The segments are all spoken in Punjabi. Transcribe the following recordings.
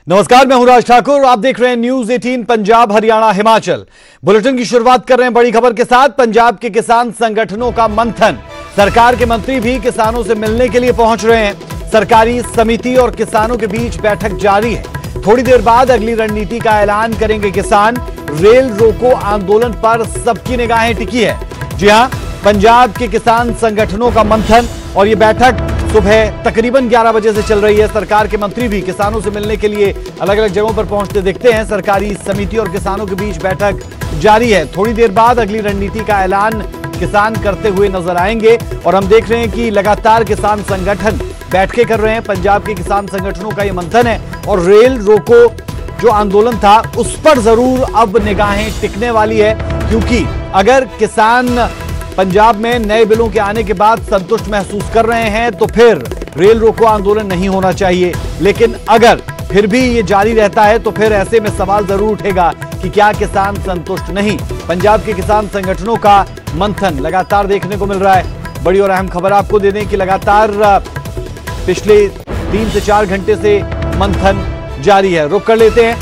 नमस्कार, मैं हूं राज ठाकुर। आप देख रहे हैं न्यूज 18 पंजाब हरियाणा हिमाचल। बुलेटिन की शुरुआत कर रहे हैं बड़ी खबर के साथ। पंजाब के किसान संगठनों का मंथन। सरकार के मंत्री भी किसानों से मिलने के लिए पहुंच रहे हैं। सरकारी समिति और किसानों के बीच बैठक जारी है। थोड़ी देर बाद अगली रणनीति का ऐलान करेंगे किसान। रेल रोको आंदोलन पर सबकी निगाहें टिकी है। जी हां, पंजाब के किसान संगठनों का मंथन और ये बैठक सुबह तकरीबन 11 बजे से चल रही है। सरकार के मंत्री भी किसानों से मिलने के लिए अलग अलग जगहों पर पहुंचते दिखते हैं। सरकारी समिति और किसानों के बीच बैठक जारी है। थोड़ी देर बाद अगली रणनीति का ऐलान किसान करते हुए नजर आएंगे और हम देख रहे हैं कि लगातार किसान संगठन बैठकें कर रहे हैं। पंजाब के किसान संगठनों का यह मंथन है और रेल रोको जो आंदोलन था उस पर जरूर अब निगाहें टिकने वाली है, क्योंकि अगर किसान पंजाब में नए बिलों के आने के बाद संतुष्ट महसूस कर रहे हैं तो फिर रेल रोको आंदोलन नहीं होना चाहिए। लेकिन अगर फिर भी ये जारी रहता है तो फिर ऐसे में सवाल जरूर उठेगा कि क्या किसान संतुष्ट नहीं। पंजाब के किसान संगठनों का मंथन लगातार देखने को मिल रहा है। बड़ी और अहम खबर आपको दे दें कि लगातार पिछले 3 से 4 घंटे से मंथन जारी है। रुक कर लेते हैं,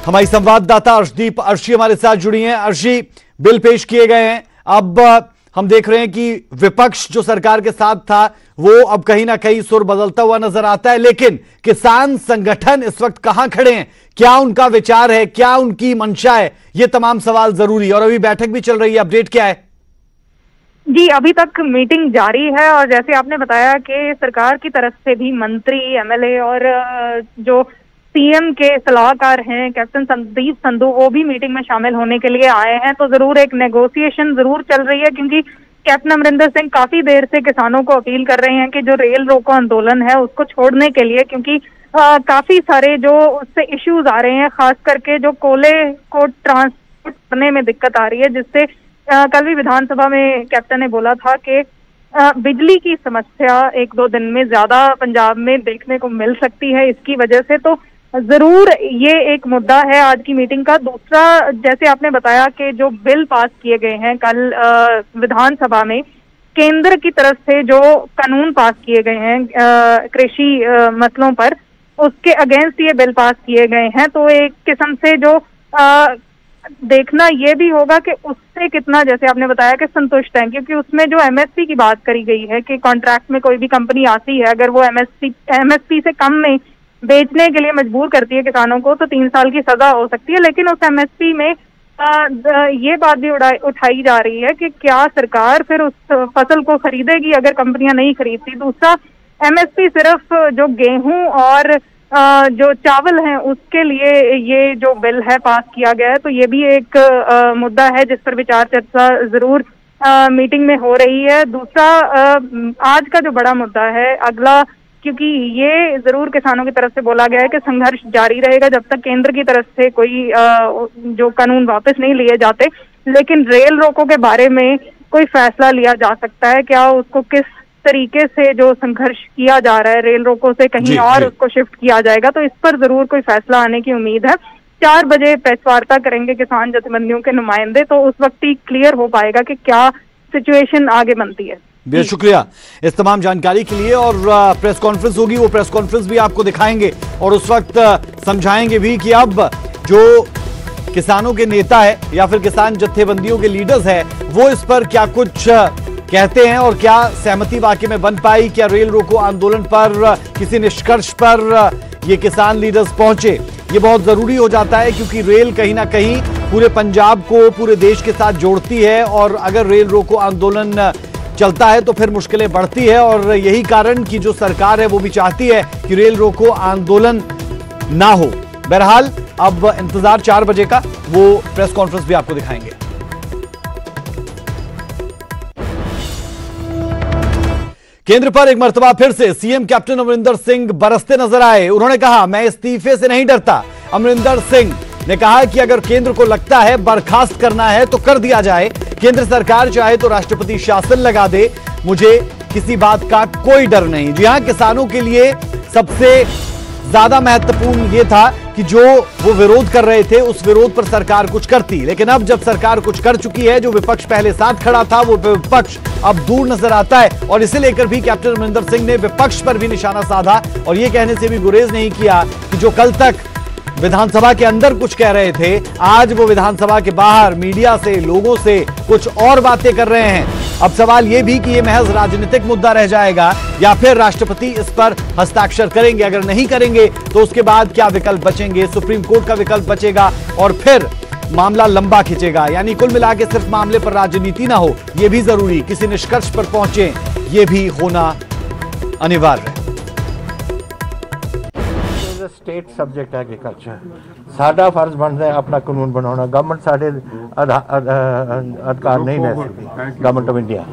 हमारी संवाददाता अर्शदीप अर्शी हमारे साथ जुड़ी हैं। अर्शी, बिल पेश किए गए हैं। अब हम देख रहे हैं कि विपक्ष जो सरकार के साथ था वो अब कहीं ना कहीं सुर बदलता हुआ नजर आता है, लेकिन किसान संगठन इस वक्त कहां खड़े हैं, क्या उनका विचार है, क्या उनकी मंशा है, ये तमाम सवाल जरूरी है। और अभी बैठक भी चल रही है, अपडेट क्या है? जी, अभी तक मीटिंग जारी है और जैसे आपने बताया कि सरकार की तरफ से भी मंत्री, एमएलए और जो सीएम के सलाहकार हैं कैप्टन संदीप संधू, वो भी मीटिंग में शामिल होने के लिए आए हैं। तो जरूर एक नेगोशिएशन जरूर चल रही है, क्योंकि कैप्टन अमरिंदर सिंह काफी देर से किसानों को अपील कर रहे हैं कि जो रेल रोको आंदोलन है उसको छोड़ने के लिए, क्योंकि काफी सारे जो उससे इश्यूज आ रहे हैं, खास करके जो कोयले को ट्रांसपोर्ट करने में दिक्कत आ रही है, जिससे कल भी विधानसभा में कैप्टन ने बोला था कि बिजली की समस्या 1-2 दिन में ज्यादा पंजाब में देखने को मिल सकती है इसकी वजह से। तो जरूर ये एक मुद्दा है आज की मीटिंग का। दूसरा, जैसे आपने बताया कि जो बिल पास किए गए हैं कल विधानसभा में, केंद्र की तरफ से जो कानून पास किए गए हैं कृषि मसलों पर, उसके अगेंस्ट ये बिल पास किए गए हैं। तो एक किस्म से जो देखना ये भी होगा कि उससे कितना, जैसे आपने बताया कि संतुष्ट हैं, क्योंकि उसमें जो एमएसपी की बात करी गई है कि कॉन्ट्रैक्ट में कोई भी कंपनी आती है, अगर वो एमएसपी से कम में बेचने के लिए मजबूर करती है किसानों को तो 3 साल की सजा हो सकती है। लेकिन उस एमएसपी में ये बात भी उठाई जा रही है कि क्या सरकार फिर उस फसल को खरीदेगी अगर कंपनियां नहीं खरीदती। दूसरा, एमएसपी सिर्फ जो गेहूं और जो चावल हैं उसके लिए ये जो बिल है पास किया गया है, तो ये भी एक मुद्दा है जिस पर विचार चर्चा जरूर मीटिंग में हो रही है। दूसरा, आज का जो बड़ा मुद्दा है अगला, क्योंकि ये जरूर किसानों की तरफ से बोला गया है कि संघर्ष जारी रहेगा जब तक केंद्र की तरफ से कोई जो कानून वापस नहीं लिए जाते। लेकिन रेल रोको के बारे में कोई फैसला लिया जा सकता है, क्या उसको किस तरीके से जो संघर्ष किया जा रहा है रेल रोको से कहीं और उसको शिफ्ट किया जाएगा, तो इस पर जरूर कोई फैसला आने की उम्मीद है। 4 बजे प्रेस वार्ता करेंगे किसान जथेबंदियों के नुमाइंदे, तो उस वक्त ही क्लियर हो पाएगा कि क्या सिचुएशन आगे बनती है। बेहद शुक्रिया इस तमाम जानकारी के लिए। और प्रेस कॉन्फ्रेंस होगी, वो प्रेस कॉन्फ्रेंस भी आपको दिखाएंगे और उस वक्त समझाएंगे भी कि अब जो किसानों के नेता है या फिर किसान जत्थेबंदियों के लीडर्स है वो इस पर क्या कुछ कहते हैं और क्या सहमति वाकई में बन पाई, क्या रेल रोको आंदोलन पर किसी निष्कर्ष पर ये किसान लीडर्स पहुंचे। ये बहुत जरूरी हो जाता है, क्योंकि रेल कहीं ना कहीं पूरे पंजाब को पूरे देश के साथ जोड़ती है और अगर रेल रोको आंदोलन चलता है तो फिर मुश्किलें बढ़ती है। और यही कारण कि जो सरकार है वो भी चाहती है कि रेल रोको आंदोलन ना हो। बहरहाल अब इंतजार 4 बजे का, वो प्रेस कॉन्फ्रेंस भी आपको दिखाएंगे। केंद्र पर एक मर्तबा फिर से सीएम कैप्टन अमरिंदर सिंह बरसते नजर आए। उन्होंने कहा, मैं इस्तीफे से नहीं डरता। अमरिंदर सिंह ने कहा कि अगर केंद्र को लगता है बर्खास्त करना है तो कर दिया जाए। केंद्र सरकार चाहे तो राष्ट्रपति शासन लगा दे, मुझे किसी बात का कोई डर नहीं। जी हां, किसानों के लिए सबसे ज्यादा महत्वपूर्ण यह था कि जो वो विरोध कर रहे थे उस विरोध पर सरकार कुछ करती, लेकिन अब जब सरकार कुछ कर चुकी है, जो विपक्ष पहले साथ खड़ा था वो विपक्ष अब दूर नजर आता है। और इसे लेकर भी कैप्टन अमरिंदर सिंह ने विपक्ष पर भी निशाना साधा और ये कहने से भी गुरेज नहीं किया कि जो कल तक विधानसभा के अंदर कुछ कह रहे थे, आज वो विधानसभा के बाहर मीडिया से, लोगों से कुछ और बातें कर रहे हैं। अब सवाल यह भी कि यह महज राजनीतिक मुद्दा रह जाएगा या फिर राष्ट्रपति इस पर हस्ताक्षर करेंगे। अगर नहीं करेंगे तो उसके बाद क्या विकल्प बचेंगे? सुप्रीम कोर्ट का विकल्प बचेगा और फिर मामला लंबा खिंचेगा। यानी कुल मिला के सिर्फ मामले पर राजनीति ना हो, यह भी जरूरी, किसी निष्कर्ष पर पहुंचे, यह भी होना अनिवार्य है। स्टेट सब्जेक्ट एग्रीकल्चर साडा फर्ज बनता है अपना कानून बनाना। गवर्नमेंट साढ़े अधिकार नहीं ले सकती, गवर्नमेंट ऑफ इंडिया।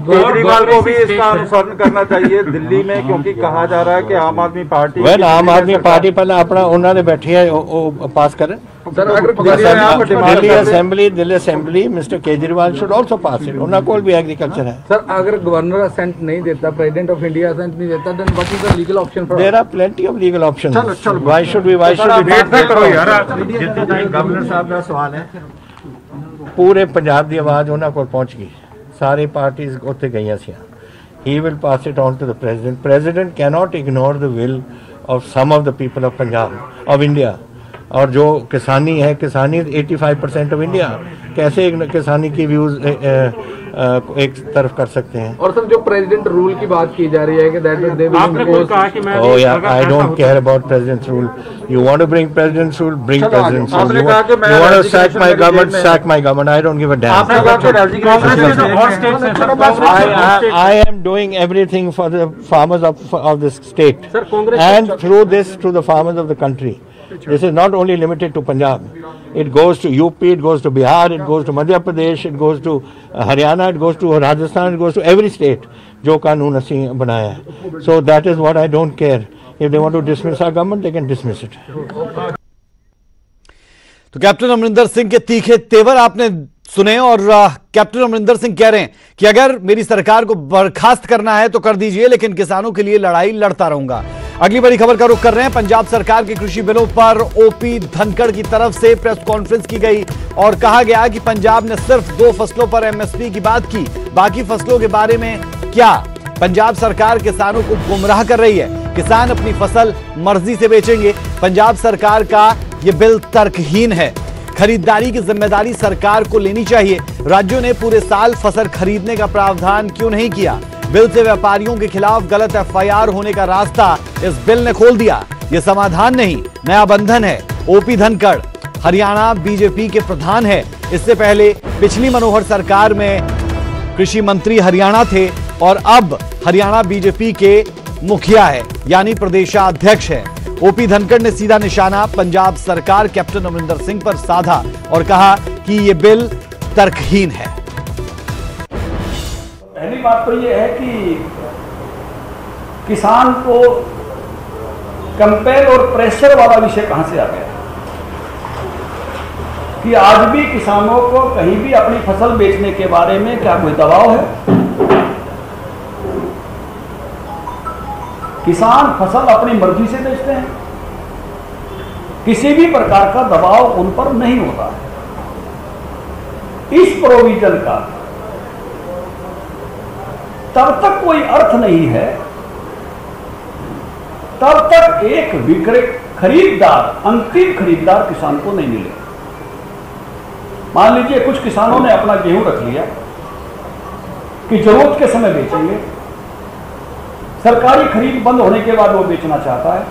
केजरीवाल को भी इसका अनुसरण करना चाहिए दिल्ली में, क्योंकि कहा जा रहा है कि आम आदमी पार्टी आम आदमी पार्टी पहले अपना उन्होंने बैठी है पास करें। Delhi assembly mister Kejriwal should also pass it. उन्होंने कोल भी एग्रीकल्चर है। सर अगर गवर्नर असेंट नहीं देता, प्रेसिडेंट ऑफ इंडिया असेंट नहीं देता, then what is the legal option for? There are plenty of legal options. Why should we करो यार। गवर्नर साहब का सवाल है, पूरे पंजाब की आवाज़ उन्होंने को पहुंच गई, सारी पार्टीज उत्ते गई सी। He will pass it on to the president. President cannot ignore the will of some of the people of Punjab of India. और जो किसानी है, किसानी 85% ऑफ इंडिया, कैसे किसानी की व्यूज एक तरफ कर सकते हैं? और सर जो प्रेसिडेंट रूल की बात की जा रही है कि that they will impose. Oh यार, I don't care about president's rule. You want to bring president's rule, bring president's rule. You want to sack my government, sack my government. I don't give a damn. I am doing everything for the farmers of this state and through this to the farmers of the country. This is not only limited to Punjab. It goes to UP, it goes to Bihar, it goes to Madhya Pradesh, it goes to Haryana, it goes to Rajasthan, it goes to every state जो कानून असी बनाया है। So that is what I don't care. If they want to dismiss our government, they can dismiss it. तो कैप्टन अमरिंदर सिंह के तीखे तेवर आपने सुने और कैप्टन अमरिंदर सिंह कह रहे हैं कि अगर मेरी सरकार को बर्खास्त करना है तो कर दीजिए, लेकिन किसानों के लिए लड़ाई लड़ता रहूंगा। अगली बड़ी खबर का रुख कर रहे हैं। पंजाब सरकार के कृषि बिलों पर ओपी धनखड़ की तरफ से प्रेस कॉन्फ्रेंस की गई और कहा गया कि पंजाब ने सिर्फ 2 फसलों पर एमएसपी की बात की, बाकी फसलों के बारे में क्या? पंजाब सरकार किसानों को गुमराह कर रही है। किसान अपनी फसल मर्जी से बेचेंगे। पंजाब सरकार का यह बिल तर्कहीन है। खरीदारी की जिम्मेदारी सरकार को लेनी चाहिए। राज्यों ने पूरे साल फसल खरीदने का प्रावधान क्यों नहीं किया? बिल से व्यापारियों के खिलाफ गलत एफआईआर होने का रास्ता इस बिल ने खोल दिया। यह समाधान नहीं, नया बंधन है। ओपी धनखड़ हरियाणा बीजेपी के प्रधान है। इससे पहले पिछली मनोहर सरकार में कृषि मंत्री हरियाणा थे और अब हरियाणा बीजेपी के मुखिया है, यानी प्रदेशाध्यक्ष है। ओपी धनखड़ ने सीधा निशाना पंजाब सरकार कैप्टन अमरिंदर सिंह पर साधा और कहा कि यह बिल तर्कहीन है। पहली बात तो यह है कि किसान को कंपेल और प्रेशर वाला विषय कहां से आ गया कि आज भी किसानों को कहीं भी अपनी फसल बेचने के बारे में क्या कोई दबाव है? किसान फसल अपनी मर्जी से बेचते हैं, किसी भी प्रकार का दबाव उन पर नहीं होता है। इस प्रोविजन का तब तक कोई अर्थ नहीं है तब तक एक खरीददार, अंतिम खरीददार किसान को नहीं मिले। मान लीजिए कुछ किसानों ने अपना गेहूं रख लिया कि जरूरत के समय बेचेंगे, सरकारी खरीद बंद होने के बाद वो बेचना चाहता है,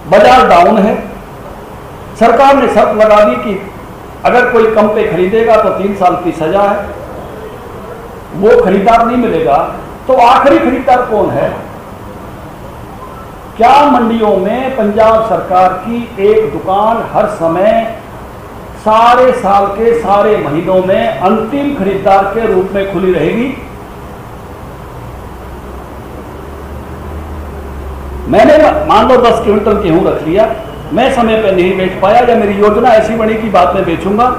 बाजार डाउन है, सरकार ने शर्त लगा दी कि अगर कोई कम पे खरीदेगा तो 3 साल की सजा है, वो खरीदार नहीं मिलेगा तो आखिरी खरीदार कौन है? क्या मंडियों में पंजाब सरकार की एक दुकान हर समय सारे साल के सारे महीनों में अंतिम खरीदार के रूप में खुली रहेगी? मैंने मान लो 10 क्विंटल गेहूं रख लिया, मैं समय पे नहीं बेच पाया या मेरी योजना ऐसी बनी कि बाद में बेचूंगा,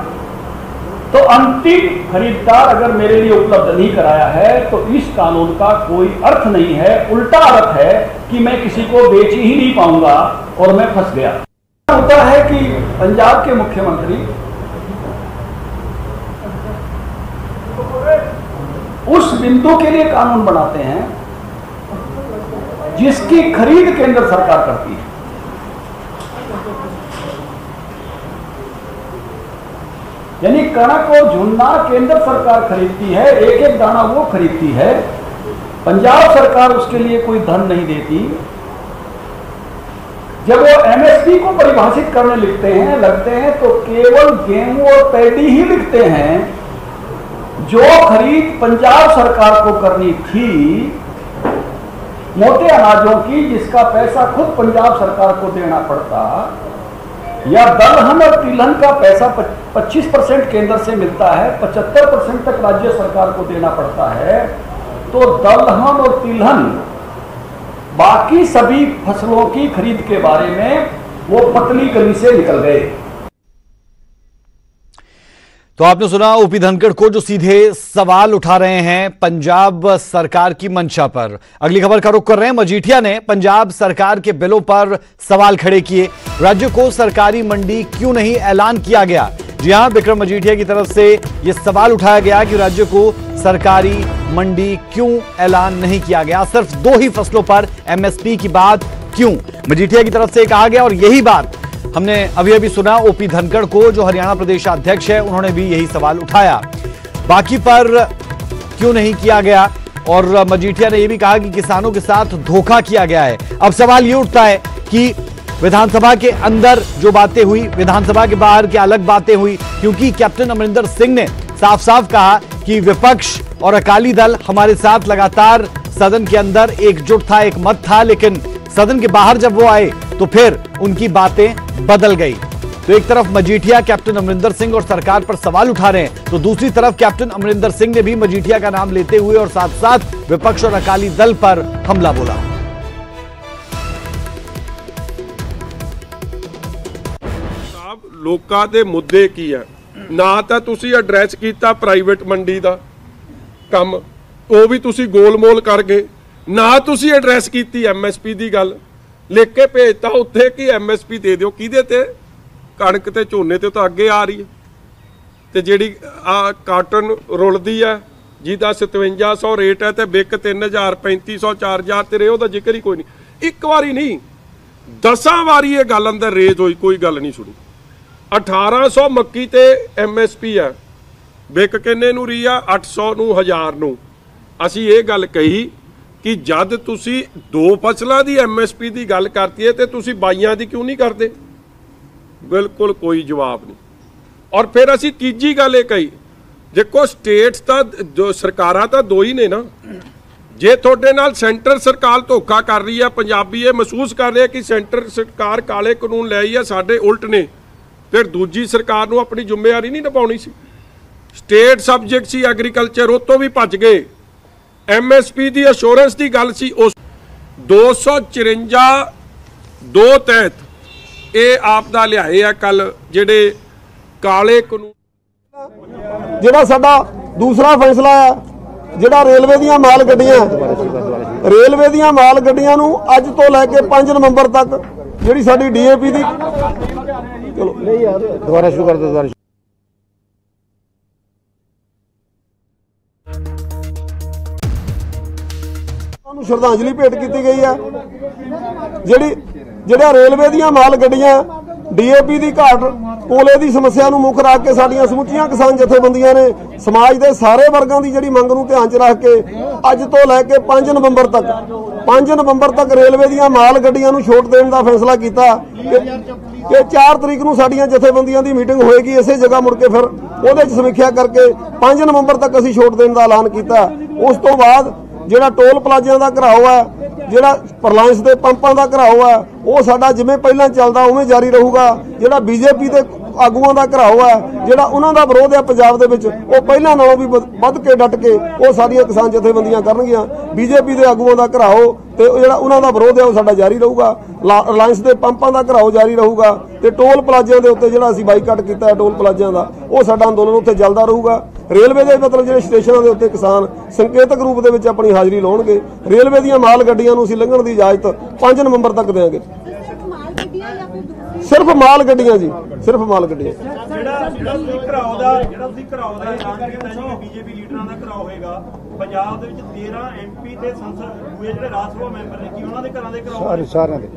तो अंतिम खरीदार अगर मेरे लिए उपलब्ध नहीं कराया है तो इस कानून का कोई अर्थ नहीं है। उल्टा अर्थ है कि मैं किसी को बेच ही नहीं पाऊंगा और मैं फंस गया। होता है कि पंजाब के मुख्यमंत्री उस बिंदु के लिए कानून बनाते हैं जिसकी खरीद केंद्र सरकार करती है। यानी कणक और झुन्ना केंद्र सरकार खरीदती है, एक एक दाना वो खरीदती है, पंजाब सरकार उसके लिए कोई धन नहीं देती। जब वो एमएसपी को परिभाषित करने लगते हैं तो केवल गेहूं और पैडी ही लिखते हैं। जो खरीद पंजाब सरकार को करनी थी मोटे अनाजों की, जिसका पैसा खुद पंजाब सरकार को देना पड़ता, या दलहन और तिलहन का पैसा 25% केंद्र से मिलता है, 75% तक राज्य सरकार को देना पड़ता है, तो दलहन और तिलहन बाकी सभी फसलों की खरीद के बारे में वो पतली गली से निकल गए। तो आपने सुना ओपी धनखड़ को, जो सीधे सवाल उठा रहे हैं पंजाब सरकार की मंशा पर। अगली खबर का रुख कर रहे हैं। मजीठिया ने पंजाब सरकार के बिलों पर सवाल खड़े किए। राज्य को सरकारी मंडी क्यों नहीं ऐलान किया गया? जी हां, विक्रम मजीठिया की तरफ से यह सवाल उठाया गया कि राज्य को सरकारी मंडी क्यों ऐलान नहीं किया गया, सिर्फ 2 ही फसलों पर एमएसपी की बात क्यों? मजीठिया की तरफ से कहा गया और यही बात हमने अभी अभी सुना ओपी धनखड़ को, जो हरियाणा प्रदेश अध्यक्ष है, उन्होंने भी यही सवाल उठाया। बाकी पर क्यों नहीं किया गया? और मजीठिया ने यह भी कहा कि किसानों के साथ धोखा किया गया है। अब सवाल ये उठता है कि विधानसभा के अंदर जो बातें हुई, विधानसभा के बाहर क्या अलग बातें हुई, क्योंकि कैप्टन अमरिंदर सिंह ने साफ साफ कहा कि विपक्ष और अकाली दल हमारे साथ लगातार सदन के अंदर एकजुट था, एक मत था, लेकिन सदन के बाहर जब वो आए तो फिर उनकी बातें बदल गई। तो एक तरफ मजीठिया कैप्टन अमरिंदर सिंह और सरकार पर सवाल उठा रहे हैं, तो दूसरी तरफ कैप्टन अमरिंदर सिंह ने भी मजीठिया का नाम लेते हुए और साथ साथ विपक्ष और अकाली दल पर हमला बोला। लोकां दे मुद्दे की है ना, तो तुसी एड्रैस किया प्राइवेट मंडी का काम, वो भी तुसी गोलमोल कर गए ना। तुसी एड्रैस की एमएसपी की गल लिख के भेजता उत्थे कि एमएसपी दे दिओ, किहदे ते? कणक ते झोने ते तो अगे आ रही है, ते जिहड़ी काटन रुलदी है जिहदा 5700 रेट है, ते बिक 3000 3500 4000 ते रहे, ओहदा जिक्र ही कोई नहीं। एक बारी नहीं 10 वारी ये गल अंदर रेज हुई, कोई गल नहीं सुनी। 1800 मक्की ते एमएसपी है, बिक किन्ने नूं रही है? 800 नूं, 1000 नूं। असीं ये गल कही कि जद तुसी 2 फसलों की एमएसपी की गल करती है तो तुसी बाईयां की क्यों नहीं करते? बिल्कुल कोई जवाब नहीं। और फिर असी तीजी गल ये कही, देखो स्टेट्स तो जो सरकारां तो 2 ही ने ना, जे तुहाडे नाल सेंटर सरकार धोखा कर रही है, पंजाबी ये महसूस कर रहे हैं कि सेंटर सरकार काले कानून ले आई है, साडे उल्ट ने, फिर दूजी सरकार नूं अपनी जिम्मेवारी नहीं निभाउणी सी। स्टेट सबजैक्ट सी एग्रीकल्चर, उस तो भी भज गए। एमएसपी की अश्योरेंस की गल सी, उस 254 2 तहत ये आपदा लियाए आ कल जिहड़े काले कानून। जिहड़ा साडा दूसरा फैसला है, जिहड़ा रेलवे दीयां माल गड्डियां, रेलवे दीयां माल गड्डियां नूं अज तो लैके 5 नवंबर तक जिहड़ी साडी डीएपी दी, चलो नहीं यार दोबारा शुरू कर दो, दोबारा श्रद्धांजलि भेंट की गई है। जिहड़ा रेलवे दीयां माल गड्डियां डीएपी की घाट कोले की समस्या नूं मुख रख के साडियां समुचियां किसान जथेबंदियां ने समाज के सारे वर्गों की जिहड़ी मंग नूं ध्यान च रख के अज तो लैके 5 नवंबर तक रेलवे दीयां माल गड्डियां नूं छूट देने का फैसला किया कि 4 तरीक नूं साडियां जथेबंदियां की मीटिंग होएगी, इसे जगह मुड़ के फिर उहदे च समीक्षा करके 5 नवंबर तक असीं छूट देने का ऐलान किया। उस तो बाद जिहड़ा टोल प्लाजिਆਂ ਦਾ घराव है, जिहड़ा रिलायंस के पंपां का घराव है, वो साडा जिवें पहलां चलदा उवें जारी रहूगा। जिहड़ा बीजेपी के आगूआं का घराव है, जिहड़ा उन्हां दा विरोध है पंजाब दे विच, वो पहलां नालों भी वध के डट के वो सारियां किसान जथेबंदियां करनगियां। बीजेपी के आगूआं का घराव ते जिहड़ा उन्हां दा विरोध है वो साडा जारी रहूगा। रिलायंस के पंपां का घराव जारी रहूगा ते टोल प्लाजिਆਂ ਦੇ ਉੱਤੇ ਜਿਹੜਾ ਅਸੀਂ ਬਾਈਕਾਟ ਕੀਤਾ ਹੈ टोल प्लाजिਆਂ ਦਾ, ਉਹ ਸਾਡਾ ਅੰਦੋਲਨ ਉੱਥੇ ਚੱਲਦਾ ਰਹੂਗਾ। रेलवे के मतलब जो स्टेशनों के उत्ते किसान संकेतक रूप के अपनी हाजिरी लाउणगे। रेलवे दीयां माल गड्डियां नूं असीं लंघण की इजाजत 5 नवंबर तक देंगे। ਸਿਰਫ ਮਾਲ ਗੱਡੀਆਂ ਜੀ, ਸਿਰਫ ਮਾਲ ਗੱਡੀਆਂ। ਬੀਜੇਪੀ ਲੀਡਰਾਂ ਦਾ ਘਰਾਓ ਹੋਏਗਾ ਪੰਜਾਬ ਦੇ ਵਿੱਚ 13 MP ਤੇ ਸੰਸਦ ਦੂਏ ਜਿਹੜੇ ਰਾਜ ਸਭਾ ਮੈਂਬਰ ਨੇ, ਕੀ ਉਹਨਾਂ ਦੇ ਘਰਾਂ ਦੇ ਘਰਾਓ? ਸਾਰਿਆਂ ਦੇ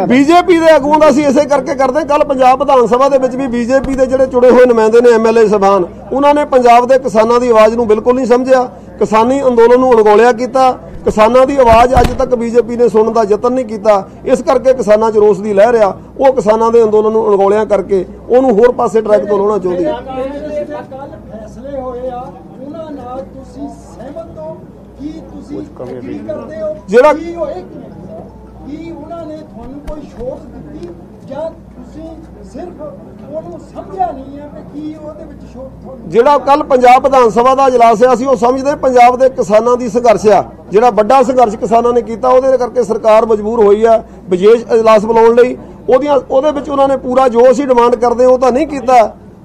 ਬੀਜੇਪੀ ਦੇ ਆਗੂਆਂ ਦਾ ਅਸੀਂ ਇਸੇ ਕਰਕੇ ਕਰਦੇ। ਕੱਲ ਪੰਜਾਬ ਵਿਧਾਨ ਸਭਾ ਦੇ ਵਿੱਚ ਵੀ ਬੀਜੇਪੀ ਦੇ ਜਿਹੜੇ ਚੁਣੇ ਹੋਏ ਨੁਮਾਇੰਦੇ ਨੇ MLA ਸਾਹਿਬਾਨ, ਉਹਨਾਂ ਨੇ ਪੰਜਾਬ ਦੇ ਕਿਸਾਨਾਂ ਦੀ ਆਵਾਜ਼ ਨੂੰ ਬਿਲਕੁਲ ਨਹੀਂ ਸਮਝਿਆ, ਕਿਸਾਨੀ ਅੰਦੋਲਨ ਨੂੰ ਅਣਗੌਲਿਆ ਕੀਤਾ। ਕਿਸਾਨਾਂ ਦੀ ਆਵਾਜ਼ ਅੱਜ ਤੱਕ ਬੀਜੇਪੀ ਨੇ ਸੁਣਨ ਦਾ ਯਤਨ ਨਹੀਂ ਕੀਤਾ। ਇਸ ਕਰਕੇ ਕਿਸਾਨਾਂ 'ਚ ਰੋਸ ਦੀ ਲਹਿਰ ਆ, ਉਹ ਕਿਸਾਨਾਂ ਦੇ ਅੰਦੋਲਨ ਨੂੰ ਅਣਗੌਲਿਆ ਕਰਕੇ ਉਹਨੂੰ ਹੋਰ ਪਾਸੇ ਟਰੈਕ ਤੋਂ ਲਾਉਣਾ ਚਾਹੁੰਦੀ ਹੈ। ਫੈਸਲੇ ਹੋਏ ਆ ਉਹਨਾਂ ਨਾਲ ਤੁਸੀਂ ਸਹਿਮਤ ਹੋ? ਕੀ ਤੁਸੀਂ ਐਗਰੀ ਕਰਦੇ ਹੋ ਜਿਹੜਾ ਕੀ ਉਹਨਾਂ ਨੇ ਤੁਹਾਨੂੰ ਕੋਈ ਛੋਟ ਦਿੱਤੀ ਜਾਂ ਤੁਸੀਂ ਸਿਰਫ ਉਹਨੂੰ ਸਮਝਿਆ ਨਹੀਂ ਹੈ ਕਿ ਕੀ ਉਹਦੇ ਵਿੱਚ ਛੋਟ ਤੁਹਾਨੂੰ? ਜਿਹੜਾ ਕੱਲ ਪੰਜਾਬ ਵਿਧਾਨ ਸਭਾ ਦਾ ਇਜਲਾਸ ਹੈ, ਅਸੀਂ ਉਹ ਸਮਝਦੇ ਪੰਜਾਬ ਦੇ ਕਿਸਾਨਾਂ ਦੀ ਸੰਘਰਸ਼ ਆ, ਜਿਹੜਾ ਵੱਡਾ ਸੰਘਰਸ਼ ਕਿਸਾਨਾਂ ਨੇ ਕੀਤਾ, ਉਹਦੇ ਕਰਕੇ ਸਰਕਾਰ ਮਜਬੂਰ ਹੋਈ ਆ ਵਿਸ਼ੇਸ਼ ਇਜਲਾਸ ਬੁਲਾਉਣ ਲਈ। ਉਹਦੇ ਵਿੱਚ ਉਹਨਾਂ ਨੇ ਪੂਰਾ ਜੋ ਅਸੀਂ ਡਿਮਾਂਡ ਕਰਦੇ ਉਹ ਤਾਂ ਨਹੀਂ ਕੀਤਾ।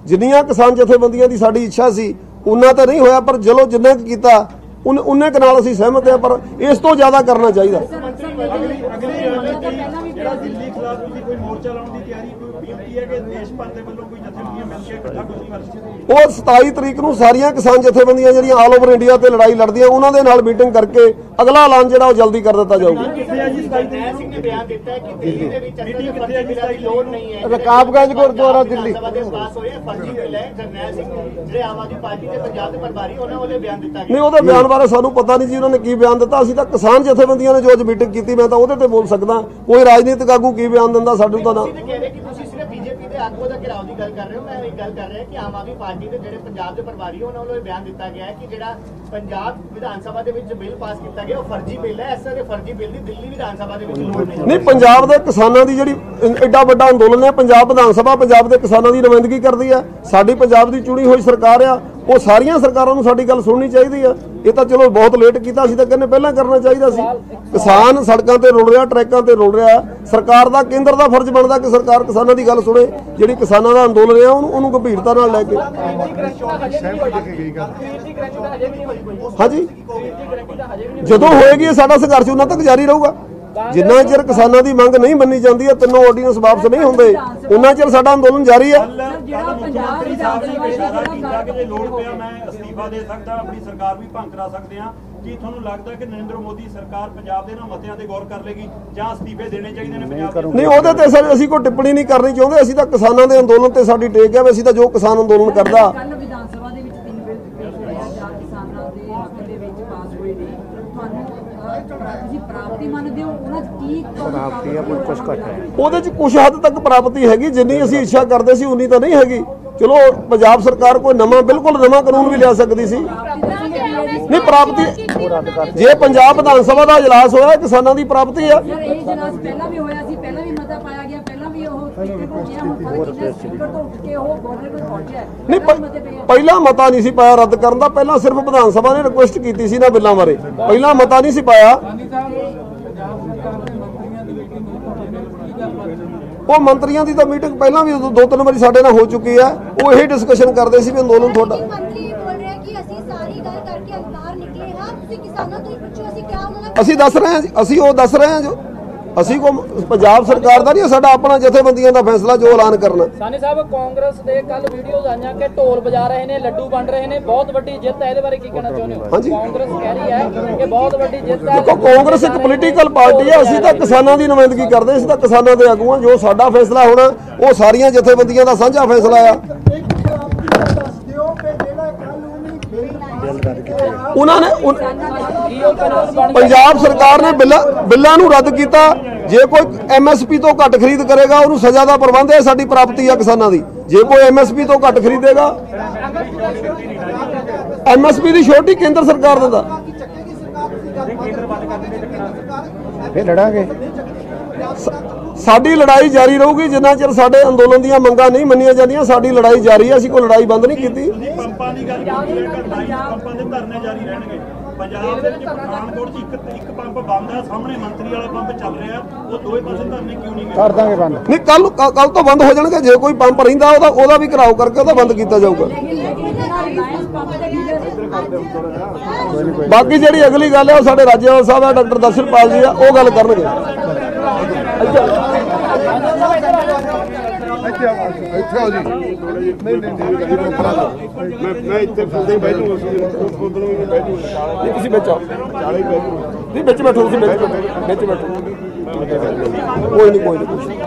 ਜਿੰਨੀਆਂ ਕਿਸਾਨ ਜਥੇਬੰਦੀਆਂ ਦੀ ਸਾਡੀ ਇੱਛਾ ਸੀ ਉਨਾ ਤਾਂ ਨਹੀਂ ਹੋਇਆ, ਪਰ ਚਲੋ ਜਿੰਨਾ ਕੁ ਕੀਤਾ ਉਹਨੇ ਕੁ ਨਾਲ ਅਸੀਂ ਸਹਿਮਤ ਹਾਂ, ਪਰ ਇਸ ਤੋਂ ਜ਼ਿਆਦਾ ਕਰਨਾ ਚਾਹੀਦਾ। ਦਿੱਲੀ ਖਿਲਾਫ ਕੋਈ ਮੋਰਚਾ ਲਾਉਣ ਦੀ ਤਿਆਰੀ, ਕੋਈ ਬੇਨਤੀ ਹੈ ਕਿ ਦੇਸ਼ ਭਰ ਦੇ ਵੱਲੋਂ ਕੋਈ ਜਥੇਬੰਦੀਆਂ ਮਿਲ ਕੇ ਇਕੱਠਾ ਕੋਈ ਸੰਘਰਸ਼? ਉਹ 27 ਤਰੀਕ ਨੂੰ ਸਾਰੀਆਂ ਕਿਸਾਨ ਜਥੇਬੰਦੀਆਂ ਜਿਹੜੀਆਂ ਆਲ ਓਵਰ ਇੰਡੀਆ ਤੇ ਲੜਾਈ ਲੜਦੀਆਂ ਉਹਨਾਂ ਦੇ ਨਾਲ ਮੀਟਿੰਗ ਕਰਕੇ ਅਗਲਾ ਐਲਾਨ ਜਿਹੜਾ ਉਹ ਜਲਦੀ ਕਰ ਦਿੱਤਾ ਜਾਊਗਾ। ਰਕਾਬਗੰਜ ਗੁਰਦੁਆਰਾ ਦਿੱਲੀ ਨਹੀਂ, ਉਹਦੇ ਬਿਆਨ ਬਾਰੇ ਸਾਨੂੰ ਪਤਾ ਨਹੀਂ ਜੀ ਉਹਨਾਂ ਨੇ ਕੀ ਬਿਆਨ ਦਿੱਤਾ। ਅਸੀਂ ਤਾਂ ਕਿਸਾਨ ਜਥੇਬੰਦੀਆਂ ਨੇ ਜੋ ਅੱਜ ਮੀਟਿੰਗ ਕੀਤੀ, ਮੈਂ ਤਾਂ ਉਹਦੇ ਤੇ ਬੋਲ ਸਕਦਾ। ਕੋਈ ਰਾਜਨੀਤਿਕ ਆਗੂ ਕੀ ਬਿਆਨ ਦਿੰਦਾ ਸਾਨੂੰ ਤਾਂ ਨਾ। ਬੀਜੇਪੀ ਦੇ ਆਗੂ ਦਾ ਘਿਰਾਓ ਦੀ ਗੱਲ ਕਰ ਰਹੇ ਹੋ, ਮੈਂ ਇੱਕ ਗੱਲ ਕਰ ਰਿਹਾ ਕਿ ਆਮ ਆਦਮੀ ਪਾਰਟੀ ਦੇ ਜਿਹੜੇ ਪੰਜਾਬ ਦੇ ਪ੍ਰਭਾਰੀ ਉਹਨਾਂ ਵੱਲੋਂ ਇਹ ਬਿਆਨ ਦਿੱਤਾ ਗਿਆ ਹੈ ਕਿ ਜਿਹੜਾ ਪੰਜਾਬ ਵਿਧਾਨ ਸਭਾ ਦੇ ਵਿੱਚ ਬਿੱਲ ਪਾਸ ਕੀਤਾ ਗਿਆ ਉਹ ਫਰਜ਼ੀ ਬਿੱਲ ਹੈ। ਇਸ ਤਰ੍ਹਾਂ ਦੇ ਫਰਜ਼ੀ ਬਿੱਲ ਦੀ ਦਿੱਲੀ ਵਿਧਾਨ ਸਭਾ ਦੇ ਵਿੱਚ ਲੋੜ ਨਹੀਂ। ਪੰਜਾਬ ਦੇ ਕਿਸਾਨਾਂ ਦੀ ਜਿਹੜੀ ਐਡਾ ਵੱਡਾ ਅੰਦੋਲਨ ਹੈ, ਪੰਜਾਬ ਵਿਧਾਨ ਸਭਾ ਪੰਜਾਬ ਦੇ ਕਿਸਾਨਾਂ ਦੀ ਨੁਮਾਇੰਦਗੀ ਕਰਦੀ ਹੈ। ਸਾਡੀ ਪੰਜਾਬ ਦੀ ਚੁਣੀ ਹੋਈ ਸਰਕਾਰ ਆ, ਉਹ ਸਾਰੀਆਂ ਸਰਕਾਰਾਂ ਨੂੰ ਸਾਡੀ ਗੱਲ ਸੁਣਨੀ ਚਾਹੀਦੀ ਆ। ਇਹ ਤਾਂ ਚਲੋ ਬਹੁਤ ਲੇਟ ਕੀਤਾ, ਅਸੀਂ ਤਾਂ ਕਹਿੰਦੇ ਪਹਿਲਾਂ ਕਰਨਾ ਚਾਹੀਦਾ ਸੀ। ਕਿਸਾਨ ਸੜਕਾਂ ਤੇ ਰੁਲ ਰਿਹਾ, ਟਰੈਕਾਂ ਤੇ ਰੁਲ ਰਿਹਾ, ਸਰਕਾਰ ਦਾ ਕੇਂਦਰ ਦਾ ਫਰਜ਼ ਬਣਦਾ ਕਿ ਸਰਕਾਰ ਕਿਸਾਨਾਂ ਦੀ ਗੱਲ ਸੁਣੇ। ਜਿਹੜੀ ਕਿਸਾਨਾਂ ਦਾ ਅੰਦੋਲਨ ਹੈ ਉਹਨੂੰ ਗੰਭੀਰਤਾ ਨਾਲ ਲੈ ਕੇ। ਹਾਂਜੀ, ਜਦੋਂ ਹੋਏਗੀ ਸਾਡਾ ਸੰਘਰਸ਼ ਉਹਨਾਂ ਤੱਕ ਜਾਰੀ ਰਹੂਗਾ। ਜਿੰਨਾ ਚਿਰ ਕਿਸਾਨਾਂ ਦੀ ਮੰਗ ਨਹੀਂ ਮੰਨੀ ਜਾਂਦੀ ਹੈ, ਤਿੰਨੋਂ ਆਰਡੀਨੈਂਸ ਵਾਪਸ ਨਹੀਂ ਹੁੰਦੇ, ਉਹਨਾਂ ਚਿਰ ਸਾਡਾ ਅੰਦੋਲਨ ਜਾਰੀ ਹੈ। ਲੋੜ ਪਿਆ ਮੈਂ ਅਸਤੀਫਾ ਦੇ ਸਕਦਾ, ਆਪਣੀ ਸਰਕਾਰ ਵੀ ਭੰਗ ਕਰਾ ਸਕਦੇ ਹਾਂ। ਕੀ ਤੁਹਾਨੂੰ ਲੱਗਦਾ ਕਿ ਨਰਿੰਦਰ ਮੋਦੀ ਸਰਕਾਰ ਪੰਜਾਬ ਦੇ ਇਹਨਾਂ ਮਤਿਆਂ ਤੇ ਗੌਰ ਕਰ ਲੇਗੀ ਜਾਂ ਅਸਤੀਫੇ ਦੇਣੇ ਚਾਹੀਦੇ ਨੇ ਪੰਜਾਬ ਦੇ? ਨਹੀਂ, ਉਹਦੇ ਤੇ ਸਰ ਅਸੀਂ ਕੋਈ ਟਿੱਪਣੀ ਨਹੀਂ ਕਰਨੀ ਚਾਹੁੰਦੇ। ਅਸੀਂ ਤਾਂ ਕਿਸਾਨਾਂ ਦੇ ਅੰਦੋਲਨ ਤੇ ਸਾਡੀ ਟੇਕ ਹੈ। ਅਸੀਂ ਤਾਂ ਜੋ ਕਿਸਾਨ ਅੰਦੋਲਨ ਕਰਦਾ। ਵਿਧਾਨ ਸਭਾ ਦੇ ਵਿੱਚ 3 ਬਿੱਲ ਪੇਸ਼ ਹੋਏ ਆ ਜਾਂ ਕਿਸਾਨਾਂ ਦੇ ਹੱਕ ਦੇ ਵਿੱਚ ਪਾਸ ਹੋਏ ਨੇ, ਤੁਹਾਨੂੰ ਤੁਸੀਂ ਪ੍ਰਾਪਤੀ ਮੰਨਦੇ ਹੋ? ਉਹਨਾਂ 'ਚ ਕੀ ਪ੍ਰਾਪਤੀ ਹੈ? ਕੁਝ ਘੱਟ ਹੈ ਉਹਦੇ 'ਚ ਕੁਝ ਹੱਦ ਤੱਕ ਪ੍ਰਾਪਤੀ ਹੈਗੀ, ਜਿੰਨੀ ਅਸੀਂ ਇੱਛਾ ਕਰਦੇ ਸੀ ਉਨੀ ਤਾਂ ਨਹੀਂ ਹੈਗੀ। ਚਲੋ ਪੰਜਾਬ ਸਰਕਾਰ ਕੋਈ ਬਿਲਕੁਲ ਨਵਾਂ ਕਾਨੂੰਨ ਵੀ ਲਿਆ ਸਕਦੀ ਸੀ। ਨਹੀਂ, ਪ੍ਰਾਪਤੀ ਜੇ ਪੰਜਾਬ ਵਿਧਾਨ ਸਭਾ ਦਾ ਇਜਲਾਸ ਹੋਇਆ ਕਿਸਾਨਾਂ ਦੀ ਪ੍ਰਾਪਤੀ ਆ। ਇਹ ਇਜਲਾਸ ਪਹਿਲਾਂ ਵੀ ਹੋਇਆ ਸੀ, ਪਹਿਲਾਂ ਵੀ ਮਤਾ ਪਾਇਆ ਗਿਆ, ਪਹਿਲਾਂ ਵੀ ਉਹ ਸਪੀਕਰ ਕੋਲ ਗਿਆ, ਹੁਣ ਸਪੀਕਰ ਤੋਂ ਉੱਠ ਕੇ ਉਹ ਬੋਰਡਰ ਕੋਲ ਪਹੁੰਚਿਆ। ਨਹੀਂ, ਪਹਿਲਾਂ ਮਤਾ ਨਹੀਂ ਸੀ ਪਾਇਆ ਰੱਦ ਕਰਨ ਦਾ। ਪਹਿਲਾਂ ਸਿਰਫ ਵਿਧਾਨ ਸਭਾ ਨੇ ਰਿਕੁਐਸਟ ਕੀਤੀ ਸੀ ਨਾ ਬਿੱਲਾਂ ਬਾਰੇ, ਪਹਿਲਾਂ ਮਤਾ ਨਹੀਂ ਸੀ ਪਾਇਆ। ਉਹ ਮੰਤਰੀਆਂ ਦੀ ਤਾਂ ਮੀਟਿੰਗ ਪਹਿਲਾਂ ਵੀ 2-3 ਵਾਰੀ ਸਾਡੇ ਨਾਲ ਹੋ ਚੁੱਕੀ ਹੈ। ਉਹ ਇਹੀ ਡਿਸਕਸ਼ਨ ਕਰਦੇ ਸੀ ਵੀ ਅੰਦੋਲਨ ਤੁਹਾਡਾ। ਅਸੀਂ ਦੱਸ ਰਹੇ ਹਾਂ ਜੀ, ਅਸੀਂ ਉਹ ਦੱਸ ਰਹੇ ਹਾਂ ਜੋ ਅਸੀਂ ਕੋ ਪੰਜਾਬ ਸਰਕਾਰ ਦਾ ਨਹੀਂ, ਸਾਡਾ ਆਪਣਾ ਜਥੇਬੰਦੀਆਂ ਦਾ ਫੈਸਲਾ ਜੋ ਐਲਾਨ ਕਰਨਾ। ਸਾਨੀ ਸਾਹਿਬ, ਕਾਂਗਰਸ ਦੇ ਕੱਲ ਵੀਡੀਓਜ਼ ਆਈਆਂ ਕਿ ਢੋਲ ਵਜਾ ਰਹੇ ਨੇ, ਲੱਡੂ ਵੰਡ ਰਹੇ ਨੇ, ਬਹੁਤ ਵੱਡੀ ਜਿੱਤ ਹੈ। ਇਹਦੇ ਬਾਰੇ ਕੀ ਕਹਿਣਾ ਚਾਹੁੰਦੇ ਹੋ? ਕਾਂਗਰਸ ਕਹਿ ਰਹੀ ਹੈ ਕਿ ਬਹੁਤ ਵੱਡੀ ਜਿੱਤ ਹੈ। ਦੇਖੋ, ਕਾਂਗਰਸ ਇੱਕ ਪੋਲੀਟੀਕਲ ਪਾਰਟੀ ਹੈ। ਅਸੀਂ ਤਾਂ ਕਿਸਾਨਾਂ ਦੀ ਨੁਮਾਇੰਦਗੀ ਕਰਦੇ, ਅਸੀਂ ਤਾਂ ਕਿਸਾਨਾਂ ਦੇ ਆਗੂ ਹਾਂ। ਜੋ ਸਾਡਾ ਫੈਸਲਾ ਹੋਣਾ ਉਹ ਸਾਰੀਆਂ ਜਥੇਬੰਦੀਆਂ ਦਾ ਸਾਂਝਾ ਫੈਸਲਾ ਆ। ਉਹਨਾਂ ਨੇ ਪੰਜਾਬ ਸਰਕਾਰ ਨੇ ਬਿੱਲਾਂ ਨੂੰ ਰੱਦ ਕੀਤਾ। ਜੇ ਕੋਈ MSP ਤੋਂ ਘੱਟ ਖਰੀਦ ਕਰੇਗਾ ਉਹਨੂੰ ਸਜ਼ਾ ਦਾ ਪ੍ਰਬੰਧ ਹੈ। ਸਾਡੀ ਪ੍ਰਾਪਤੀ ਆ ਕਿਸਾਨਾਂ ਦੀ। ਜੇ ਕੋਈ MSP ਤੋਂ ਘੱਟ ਖਰੀਦੇਗਾ, MSP ਦੀ ਛੋਟ ਹੀ ਕੇਂਦਰ ਸਰਕਾਰ ਦਿੰਦਾ। ਫਿਰ ਲੜਾਂਗੇ। ਸਾਡੀ ਲੜਾਈ ਜਾਰੀ ਰਹੂਗੀ ਜਿੰਨਾ ਚਿਰ ਸਾਡੇ ਅੰਦੋਲਨ ਦੀਆਂ ਮੰਗਾਂ ਨਹੀਂ ਮੰਨੀਆਂ ਜਾਂਦੀਆਂ। ਸਾਡੀ ਲੜਾਈ ਜਾਰੀ ਹੈ, ਅਸੀਂ ਕੋਈ ਲੜਾਈ ਬੰਦ ਨਹੀਂ ਕੀਤੀ। ਪੰਪਾਂ ਦੀ ਗੱਲ ਕੀਤੀ ਹੈ ਕਿ ਪੰਪਾਂ ਦੇ ਧਰਨੇ ਜਾਰੀ ਰਹਿਣਗੇ। ਪੰਜਾਬ ਦੇ ਵਿੱਚ ਪਠਾਨਕੋਟ 'ਚ ਇੱਕ ਪੰਪ ਬੰਦ ਹੈ, ਸਾਹਮਣੇ ਮੰਤਰੀ ਵਾਲਾ ਪੰਪ ਚੱਲ ਰਿਹਾ। ਉਹ ਦੋਵੇਂ ਪਾਸੇ ਧਰਨੇ ਕਿਉਂ ਨਹੀਂ ਕਰ ਦਾਂਗੇ ਬੰਦ? ਨਹੀਂ, ਕੱਲ ਤੋਂ ਬੰਦ ਹੋ ਜਾਣਗੇ। ਜੇ ਕੋਈ ਪੰਪ ਰਹਿੰਦਾ ਉਹਦਾ ਵੀ ਘਿਰਾਓ ਕਰਕੇ ਉਹਦਾ ਬੰਦ ਕੀਤਾ ਜਾਊਗਾ। ਬਾਕੀ ਜਿਹੜੀ ਅਗਲੀ ਗੱਲ ਹੈ ਉਹ ਸਾਡੇ ਰਾਜੇਵਾਲ ਸਾਹਿਬ ਆ, ਡਾਕਟਰ ਦਰਸ਼ਨਪਾਲ ਜੀ ਆ, ਉਹ ਗੱਲ ਕਰਨਗੇ। मैं इतने फुलदे बैठू नहीं बच्चा नहीं बच्चे बैठो बच्चे बैठो कोई नहीं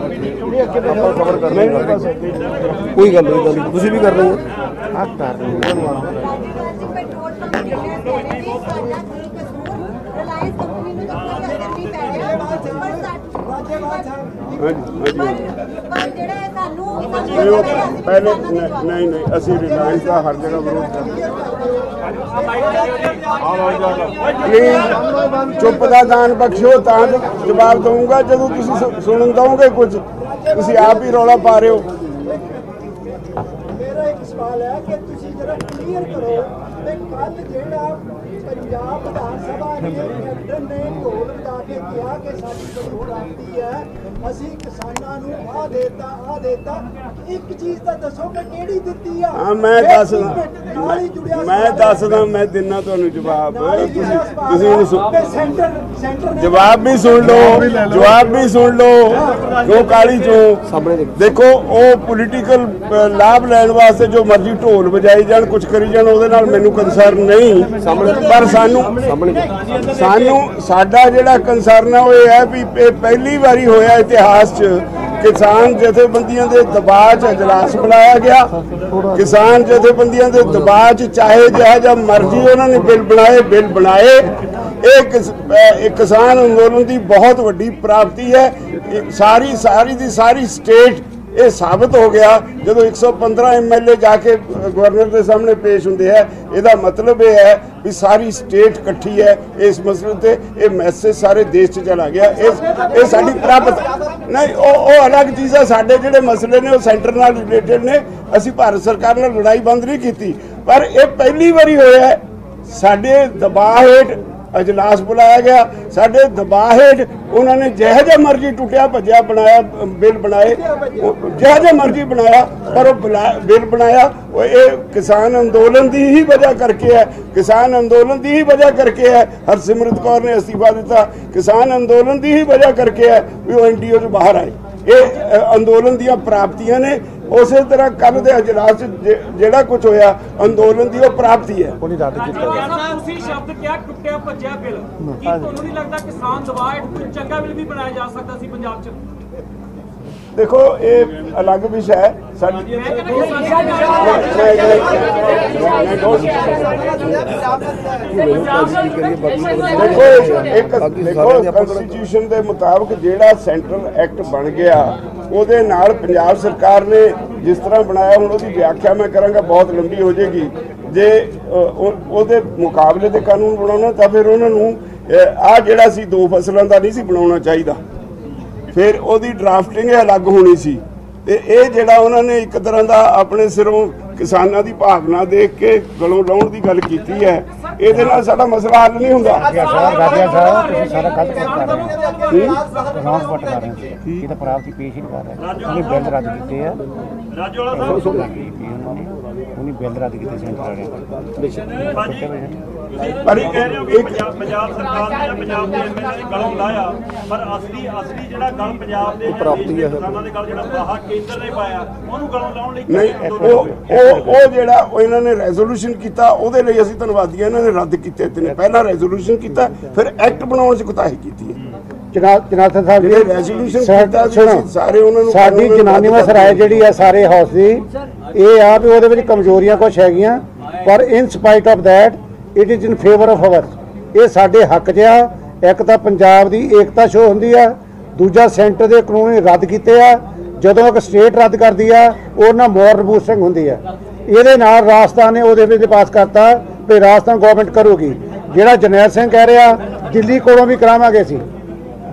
खबर कर कोई गल नहीं तुम भी कर रहे हो पहले नहीं असं रिलायंस का हर जगह विरोध प्लीज चुप का दान बख्शो तो जवाब दूंगा जो सुन दोगे कुछ तुम आप ही रौला पा रहे हो। मेरा एक सवाल है कि तुम जरा क्लीयर करो कि कल जेड़ा पंजाब विधान सभा के कैप्टन ने ढोल बजा के कहा कि साडी बड़ी प्राप्ति है ਅਸੀਂ ਕਿਸਾਨਾਂ ਨੂੰ ਆ ਦੇਤਾ ਇੱਕ ਚੀਜ਼ ਤਾਂ ਦੱਸੋ ਕਿ ਕਿਹੜੀ ਦਿੱਤੀ ਆ। ਹਾਂ ਮੈਂ ਦੱਸਦਾ ਮੈਂ ਦਿਨਾਂ ਤੁਹਾਨੂੰ ਜਵਾਬ ਤੁਸੀਂ ਉਹਨੂੰ ਜਵਾਬ ਵੀ ਸੁਣ ਲਓ ਕਿਉਂ ਕਾਲੀ ਚੋਂ ਦੇਖੋ ਉਹ ਪੋਲੀਟੀਕਲ ਲਾਭ ਲੈਣ ਵਾਸਤੇ ਜੋ ਮਰਜ਼ੀ ਢੋਲ ਵਜਾਈ ਜਾਣ ਕੁਝ ਕਰੀ ਜਾਣ ਉਹਦੇ ਨਾਲ ਮੈਨੂੰ ਕੰਸਰਨ ਨਹੀਂ ਪਰ ਸਾਨੂੰ ਸਾਡਾ ਜਿਹੜਾ ਕੰਸਰਨ ਹੈ ਉਹ ਇਹ ਹੈ ਵੀ ਇਹ ਪਹਿਲੀ ਵਾਰੀ ਹੋਇਆ इतिहास किसान जथेबंदियों के दबाव च अजलास बुलाया गया किसान जथेबंदियों के दबाव च चाहे जहा मर्जी उन्होंने बिल बनाए एक किसान अंदोलन की बहुत वड्डी प्राप्ति है सारी स्टेट ये साबित हो गया जो 115 MLA जाके गवर्नर के सामने पेश होंगे है इसका मतलब यह है भी सारी स्टेट इकट्ठी है इस मसले ते ये मैसेज सारे देश च चला गया ये साडी प्राप्त नहीं वो अलग चीज़ है साडे जिहड़े मसले ने वो सेंटर नाल रिलेटेड ने असीं भारत सरकार नाल लड़ाई बंद नहीं की पर यह पहली बारी होया है साडे दबाव हेठ अजलास बुलाया गया साडे दबाव हेठ उन्होंने जहा मर्जी टुटिया भज्या बनाया बिल बनाए जहा मर्जी बनाया पर बिल बनाया ये किसान अंदोलन की ही वजह करके है हरसिमरत कौर ने इस्तीफा दिता किसान अंदोलन की ही वजह करके है भी वो NDO से बाहर आए ये अंदोलन दी प्राप्तियां ने उस तरह कल के अजलास जेड़ा कुछ होया अंदोलन की प्राप्ति है उसी शब्द क्या टुटिया भज्या बिल की तुहानू नहीं लगदा किसान दबाव कोई चंगा बिल भी बनाया जा सकता सी पंजाब च देखो ये अलग विषय है देखो कॉन्स्टिट्यूशन के मुताबिक जेड़ा सेंट्रल एक्ट बन गया ਉਹਦੇ ਨਾਲ ਪੰਜਾਬ ਸਰਕਾਰ ने जिस तरह बनाया ਹੁਣ ਉਹਦੀ व्याख्या मैं करांगा बहुत लंबी हो जाएगी जे ਉਹਦੇ मुकाबले ਦੇ कानून बनाना ਤਾਂ ਫਿਰ ਉਹਨਾਂ ਨੂੰ ਆ ਜਿਹੜਾ ਸੀ 2 ਫਸਲਾਂ ਦਾ नहीं ਸੀ ਬਣਾਉਣਾ ਚਾਹੀਦਾ फिर ਉਹਦੀ ਡਰਾਫਟਿੰਗ अलग होनी सी ਤੇ ਇਹ ਜਿਹੜਾ ਉਹਨਾਂ ਨੇ ਇੱਕ ਤਰ੍ਹਾਂ ਦਾ ਆਪਣੇ ਸਿਰੋਂ ਕਿਸਾਨਾਂ ਦੀ ਭਾਵਨਾ ਦੇਖ ਕੇ ਗਲੋਂ ਲਾਉਣ ਦੀ ਗੱਲ ਕੀਤੀ ਹੈ ਇਹਦੇ ਨਾਲ ਸਾਡਾ ਮਸਲਾ ਹੱਲ ਨਹੀਂ ਹੁੰਦਾ ਰਾਜਾ ਸਾਹਿਬ ਤੁਸੀਂ ਸਾਰਾ ਗਲਤ ਕਰ ਰਹੇ ਹੋ ਰੌਂਗ ਪਟ ਕਰ ਰਹੇ ਹੋ ਇਹ ਤਾਂ ਪ੍ਰਾਪਤੀ ਪੇਸ਼ ਹੀ ਨਹੀਂ ਕਰ ਰਹੇ ਉਹਨੇ ਬਿੱਲ ਰੱਦ ਕੀਤੇ ਆ ਰਾਜੋਲਾ ਸਾਹਿਬ ਉਹਨੇ ਬਿੱਲ ਰੱਦ ਕੀਤੇ ਸੈਂਟਰ ਵਾਲਿਆਂ पर ये कह रहे हो कि पंजाब सरकार ने पंजाब के MLA ने गलों लाया पर असली जिहड़ा गल पंजाब दे किसानां दे गल जिहड़ा बाहर केंद्र ने पाया ਉਹਨੂੰ ਗਲੋਂ ਲਾਉਣ ਲਈ नहीं ਉਹ ਜਿਹੜਾ ਇਹਨਾਂ ਨੇ ਰੈਜ਼ੋਲੂਸ਼ਨ ਕੀਤਾ ਉਹਦੇ ਲਈ ਅਸੀਂ ਧੰਨਵਾਦੀ ਹਾਂ ਇਹਨਾਂ ਨੇ ਰੱਦ ਕੀਤੇ ਤੇ ਪਹਿਲਾਂ ਰੈਜ਼ੋਲੂਸ਼ਨ ਕੀਤਾ ਫਿਰ ਐਕਟ ਬਣਾਉਣ 'ਚ ਕੁਤਾਹੀ ਕੀਤੀ ਹੈ ਜਨਾਰਦਨ ਸਾਹਿਬ ਜੀ ਰੈਜ਼ੋਲੂਸ਼ਨ ਸੁਣੋ ਸਾਰੇ ਉਹਨਾਂ ਨੂੰ ਸਾਡੀ ਜਨਾਨੀ ਮਸਰਾਏ ਜਿਹੜੀ ਆ ਸਾਰੇ ਹਾਊਸ ਦੀ ਇਹ ਆ ਵੀ ਉਹਦੇ ਵਿੱਚ ਕਮਜ਼ੋਰੀਆਂ ਕੁਝ ਹੈਗੀਆਂ ਪਰ in spite of that it is in favour of our ये साढ़े हक च आ एक तो पंजाब की एकता शो होंगी आ दूजा सेंटर के कानून रद्द किए आ जदों एक स्टेट रद्द करती है और ना मॉरल बूस्टिंग होंगी है ये राजस्थान ने वो पास करता भी राजस्थान गवर्नमेंट करूगी जोड़ा जरनैल सिंह कह रहा दिल्ली कोलों भी करावांगे असीं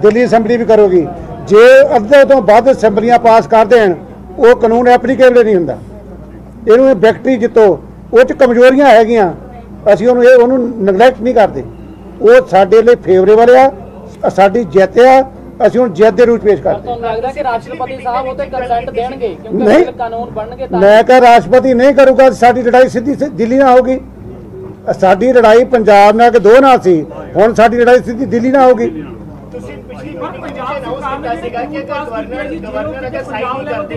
दिल्ली असैंबली भी करूगी जे अद्धे तो वध असैंबलियां पास कर देन वो कानून एप्लीकेबल नहीं हुंदा इहनूं विक्टरी जितो वो कमजोरियां हैगियां ਅਸੀਂ ਉਹਨੂੰ ਨੈਗਲੈਕਟ ਨਹੀਂ ਕਰਦੇ ਉਹ ਸਾਡੇ ਲਈ ਫੇਵਰੇਬਲ ਆ ਸਾਡੀ ਜਿੱਤ ਆ ਅਸੀਂ ਹੁਣ ਜਿੱਤ ਦੇ ਰੂਪ ਪੇਸ਼ ਕਰਦੇ ਤੁਹਾਨੂੰ ਲੱਗਦਾ ਕਿ ਰਾਸ਼ਟਰਪਤੀ ਸਾਹਿਬ ਉਹ ਤੇ ਕੰਸੈਂਟ ਦੇਣਗੇ ਕਿਉਂਕਿ ਕਾਨੂੰਨ ਬਣਨਗੇ ਤਾਂ ਮੈਂ ਕਹਾਂ ਰਾਸ਼ਟਰਪਤੀ ਨਹੀਂ ਕਰੂਗਾ ਸਾਡੀ ਲੜਾਈ ਸਿੱਧੀ ਦਿੱਲੀ ਨਾਲ ਹੋਊਗੀ ਸਾਡੀ ਲੜਾਈ ਪੰਜਾਬ ਨਾਲ ਕਿ ਦੋ ਨਾਲ ਸੀ ਹੁਣ ਸਾਡੀ ਲੜਾਈ ਸਿੱਧੀ ਦਿੱਲੀ ਨਾਲ ਹੋਊਗੀ ਪੰਜਾਬ ਸਰਕਾਰ ਕੀਤਾ ਸੀਗਾ ਕਿ ਗਵਰਨਰ ਅਗਰ ਸਾਈਨ ਨਹੀਂ ਕਰਦੇ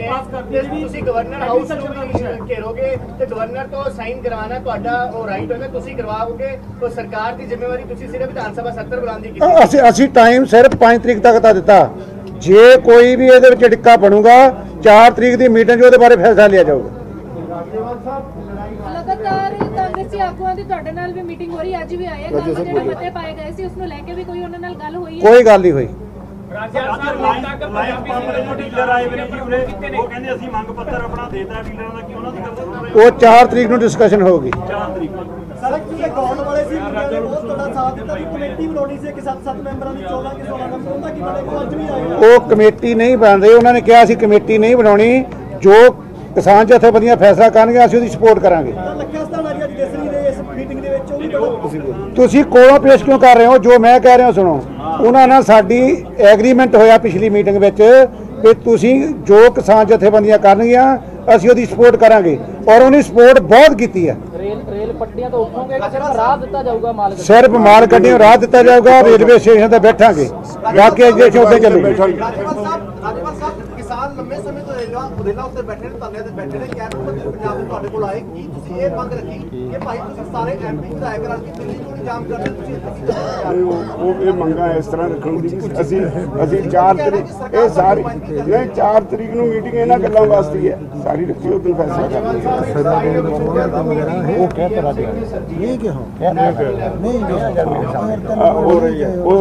ਤੇ ਤੁਸੀਂ ਗਵਰਨਰ ਹਾਊਸ ਨੂੰ ਵੀ ਘੇਰੋਗੇ ਤੇ ਗਵਰਨਰ ਤੋਂ ਸਾਈਨ ਕਰਵਾਉਣਾ ਤੁਹਾਡਾ ਉਹ ਰਾਈਟ ਹੋਗਾ, ਤੁਸੀਂ ਕਰਵਾਓਗੇ। ਤਾਂ ਸਰਕਾਰ ਦੀ ਜ਼ਿੰਮੇਵਾਰੀ ਤੁਸੀਂ ਸਿਰਫ ਵਿਧਾਨ ਸਭਾ 70 ਬੁਲਾਉਣ ਦੀ ਕੀਤੀ। ਅਸੀਂ ਟਾਈਮ ਸਿਰਫ 5 ਤਰੀਕ ਤੱਕ ਦਾ ਦਿੱਤਾ। ਜੇ ਕੋਈ ਵੀ ਇਹਦੇ ਵਿੱਚ ਟਿੱਕਾ ਬਣੂਗਾ 4 ਤਰੀਕ ਦੀ ਮੀਟਿੰਗ 'ਚ ਉਹਦੇ ਬਾਰੇ ਫੈਸਲਾ ਲਿਆ ਜਾਊਗਾ। ਲਗਾਤਾਰ ਕਾਂਗਰਸੀ ਆਗੂਆਂ ਦੀ ਤੁਹਾਡੇ ਨਾਲ ਵੀ ਮੀਟਿੰਗ ਹੋ ਰਹੀ, ਅੱਜ ਵੀ ਆਏ ਕੱਲ ਜਿਹੜੇ ਮਤੇ ਪਾਏ ਗਏ ਸੀ ਉਸ ਨੂੰ ਲੈ ਕੇ ਵੀ ਕੋਈ ਉਹਨਾਂ ਨਾਲ ਗੱਲ ਹੋਈ ਹੈ? ਕੋਈ ਗੱਲ ਨਹੀਂ ਹੋਈ। ਉਹ 4 ਤਰੀਕ ਨੂੰ ਡਿਸਕਸ਼ਨ ਹੋਊਗੀ। ਸਰ ਤੁਸੀਂ ਗਾਉਣ ਵਾਲੇ ਸੀ, ਬਹੁਤ ਤੁਹਾਡਾ ਸਾਥ ਦਿੱਤਾ, ਕਮੇਟੀ ਬਣਾਉਣੀ ਸੀ ਕਿ 7 ਮੈਂਬਰਾਂ ਦੀ 14 ਕਿ 16 ਮੈਂਬਰ, ਉਹਦਾ ਕੀ ਬਣੇਗਾ? ਅੱਜ ਵੀ ਆਏ ਉਹ ਕਮੇਟੀ ਨਹੀਂ ਬਣ ਰਹੀ, ਉਹਨਾਂ ਨੇ ਕਿਹਾ ਸੀ ਕਮੇਟੀ ਨਹੀਂ ਬਣਾਉਣੀ, ਜੋ ਕਿਸਾਨ ਜਥੇਬੰਦੀਆਂ ਫੈਸਲਾ ਕਰਨਗੇ ਅਸੀਂ ਉਹਦੀ ਸਪੋਰਟ ਕਰਾਂਗੇ। ਤੁਸੀਂ ਕੋਲੋਂ ਪੇਸ਼ ਕਿਉਂ ਕਰ ਰਹੇ ਹੋ? ਜੋ ਮੈਂ ਕਹਿ ਰਿਹਾ ਸੁਣੋ। ਉਹਨਾਂ ਨਾਲ ਸਾਡੀ ਐਗਰੀਮੈਂਟ ਹੋਇਆ ਪਿਛਲੀ ਮੀਟਿੰਗ ਵਿੱਚ ਕਿ ਤੁਸੀਂ ਜੋ ਕਿਸਾਨ ਜਥੇਬੰਦੀਆਂ ਕਰਨਗੀਆਂ ਅਸੀਂ ਉਹਦੀ ਸਪੋਰਟ ਕਰਾਂਗੇ, ਔਰ ਉਹਨੇ ਸਪੋਰਟ ਬਹੁਤ ਕੀਤੀ ਹੈ। ਰੇਲ ਪੱਟੀਆਂ ਤੋਂ ਉੱਠੋਗੇ ਕਿ ਸਿਰਫ ਰਾਹ ਦਿੱਤਾ ਜਾਊਗਾ? ਸਿਰਫ ਮਾਲ ਗੱਡੀਆਂ ਰਾਹ ਦਿੱਤਾ ਜਾਊਗਾ, ਰੇਲਵੇ ਸਟੇਸ਼ਨ ਤੇ ਬੈਠਾਂਗੇ, ਬਾਕੀ ਅੱਗੇ ਉੱਤੇ ਚੱਲੂਗੇ। ਕਿਸਾਨ ਲੰਮੇ ਸਮੇਂ ਤੋਂ ਉਦੇਲਾ ਉੱਤੇ ਬੈਠੇ ਨੇ, ਧਰਨੇ ਤੇ ਬੈਠੇ ਨੇ, ਕੈਬਨਿਟ ਪੰਜਾਬ ਦੇ ਤੁਹਾਡੇ ਕੋਲ ਆਏ, ਕੀ ਤੁਸੀਂ ਇਹ ਮੰਗ ਰੱਖੀ ਕਿ ਭਾਈ ਤੁਸੀਂ ਸਾਰੇ ਐਮਪੀ ਵਿਧਾਇਕ ਰਲ ਕੇ ਦਿੱਲੀ ਨੂੰ ਜਾਮ ਕਰਦੇ ਤੁਸੀਂ? ਉਹ ਇਹ ਮੰਗਾਂ ਇਸ ਤਰ੍ਹਾਂ ਰੱਖਣ ਦੀ ਅਸੀਂ 4 ਤਰੀਕ ਇਹ ਸਾਰੀ ਨਹੀਂ 4 ਤਰੀਕ ਨੂੰ ਮੀਟਿੰਗ ਇਹਨਾਂ ਗੱਲਾਂ ਵਾਸਤੇ ਹੈ ਸਾਰੀ ਰੱਖੀ, ਉਹ ਦਿਨ ਫੈਸਲਾ ਕਰਾਂਗੇ। ਉਹ ਕਹਿ ਤਾ ਇਹ ਕਿ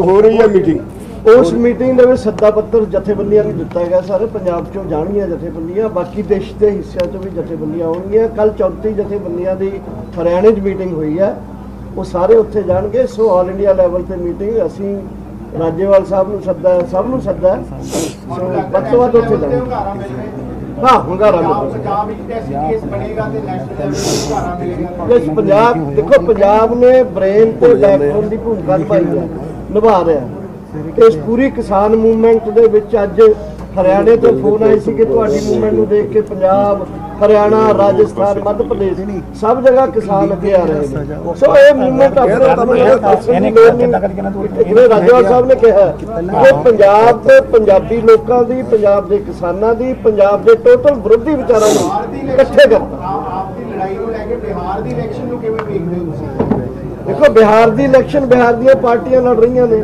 ਹੋ ਰਹੀ ਹੈ ਮੀਟਿੰਗ। ਉਸ ਮੀਟਿੰਗ ਦੇ ਵਿੱਚ ਸੱਦਾ ਪੱਤਰ ਜਥੇਬੰਦੀਆਂ ਨੂੰ ਦਿੱਤਾ ਗਿਆ। ਸਾਰੇ ਪੰਜਾਬ ਚੋਂ ਜਾਣਗੀਆਂ ਜਥੇਬੰਦੀਆਂ, ਬਾਕੀ ਦੇਸ਼ ਦੇ ਹਿੱਸਿਆਂ ਤੋਂ ਵੀ ਜਥੇਬੰਦੀਆਂ ਆਉਣਗੀਆਂ। ਕੱਲ 34 ਜਥੇਬੰਦੀਆਂ ਦੀ ਹਰਿਆਣੇ 'ਚ ਮੀਟਿੰਗ ਹੋਈ ਹੈ, ਉਹ ਸਾਰੇ ਉੱਥੇ ਜਾਣਗੇ। ਸੋ ਆਲ ਇੰਡੀਆ ਲੈਵਲ ਤੇ ਮੀਟਿੰਗ ਅਸੀਂ ਰਾਜੇਵਾਲ ਸਾਹਿਬ ਨੂੰ ਸੱਦਾ, ਸਭ ਨੂੰ ਸੱਦਾ, ਸੋ ਵੱਧ ਤੋਂ ਵੱਧ ਉੱਥੇ ਜਾਣਗੇ। ਹਾਂ, ਹੁੰਗਾਰਾ ਪੰਜਾਬ ਵਿੱਚ ਕੇਸ ਬਣੇਗਾ ਤੇ ਨੈਸ਼ਨਲ ਲੈਵਲ ਤੇ ਪੰਜਾਬ ਦੇਖੋ, ਪੰਜਾਬ ਨੇ ਬ੍ਰੇਨ ਤੇ ਬੈਕਬੋਨ ਦੀ ਭੂਮਿਕਾ ਨਿਭਾ ਰਿਹਾ। ਇਸ ਪੂਰੀ ਕਿਸਾਨ ਮੂਵਮੈਂਟ ਦੇ ਵਿੱਚ ਅੱਜ ਹਰਿਆਣੇ ਤੋਂ ਫੋਨ ਆਏ ਸੀ ਕਿ ਤੁਹਾਡੀ ਮੂਵਮੈਂਟ ਨੂੰ ਦੇਖ ਕੇ ਪੰਜਾਬ, ਹਰਿਆਣਾ, ਰਾਜਸਥਾਨ, ਮੱਧ ਪ੍ਰਦੇਸ਼ ਸਭ ਜਗ੍ਹਾ ਕਿਸਾਨ ਅੱਗੇ ਆ ਰਹੇ ਨੇ। ਸੋ ਇਹ ਮੂਵਮੈਂਟ ਜਿਵੇਂ ਰਾਜੇਵਾਲ ਸਾਹਿਬ ਨੇ ਕਿਹਾ ਕਿ ਪੰਜਾਬ ਦੇ ਪੰਜਾਬੀ ਲੋਕਾਂ ਦੀ, ਪੰਜਾਬ ਦੇ ਕਿਸਾਨਾਂ ਦੀ, ਪੰਜਾਬ ਦੇ ਟੋਟਲ ਵਿਰੋਧੀ ਵਿਚਾਰਾਂ ਨੂੰ ਇਕੱਠੇ ਕਰਨਾ। ਆਪ ਦੀ ਲੜਾਈ ਨੂੰ ਲੈ ਕੇ ਬਿਹਾਰ ਦੀ ਇਲੈਕਸ਼ਨ ਨੂੰ ਕਿਵੇਂ ਵੇਖਦੇ ਹੋ ਤੁਸੀਂ? ਦੇਖੋ, ਬਿਹਾਰ ਦੀ ਇਲੈਕਸ਼ਨ ਬਿਹਾਰ ਦੀਆਂ ਪਾਰਟੀਆਂ ਲੜ ਰਹੀਆਂ ਨੇ,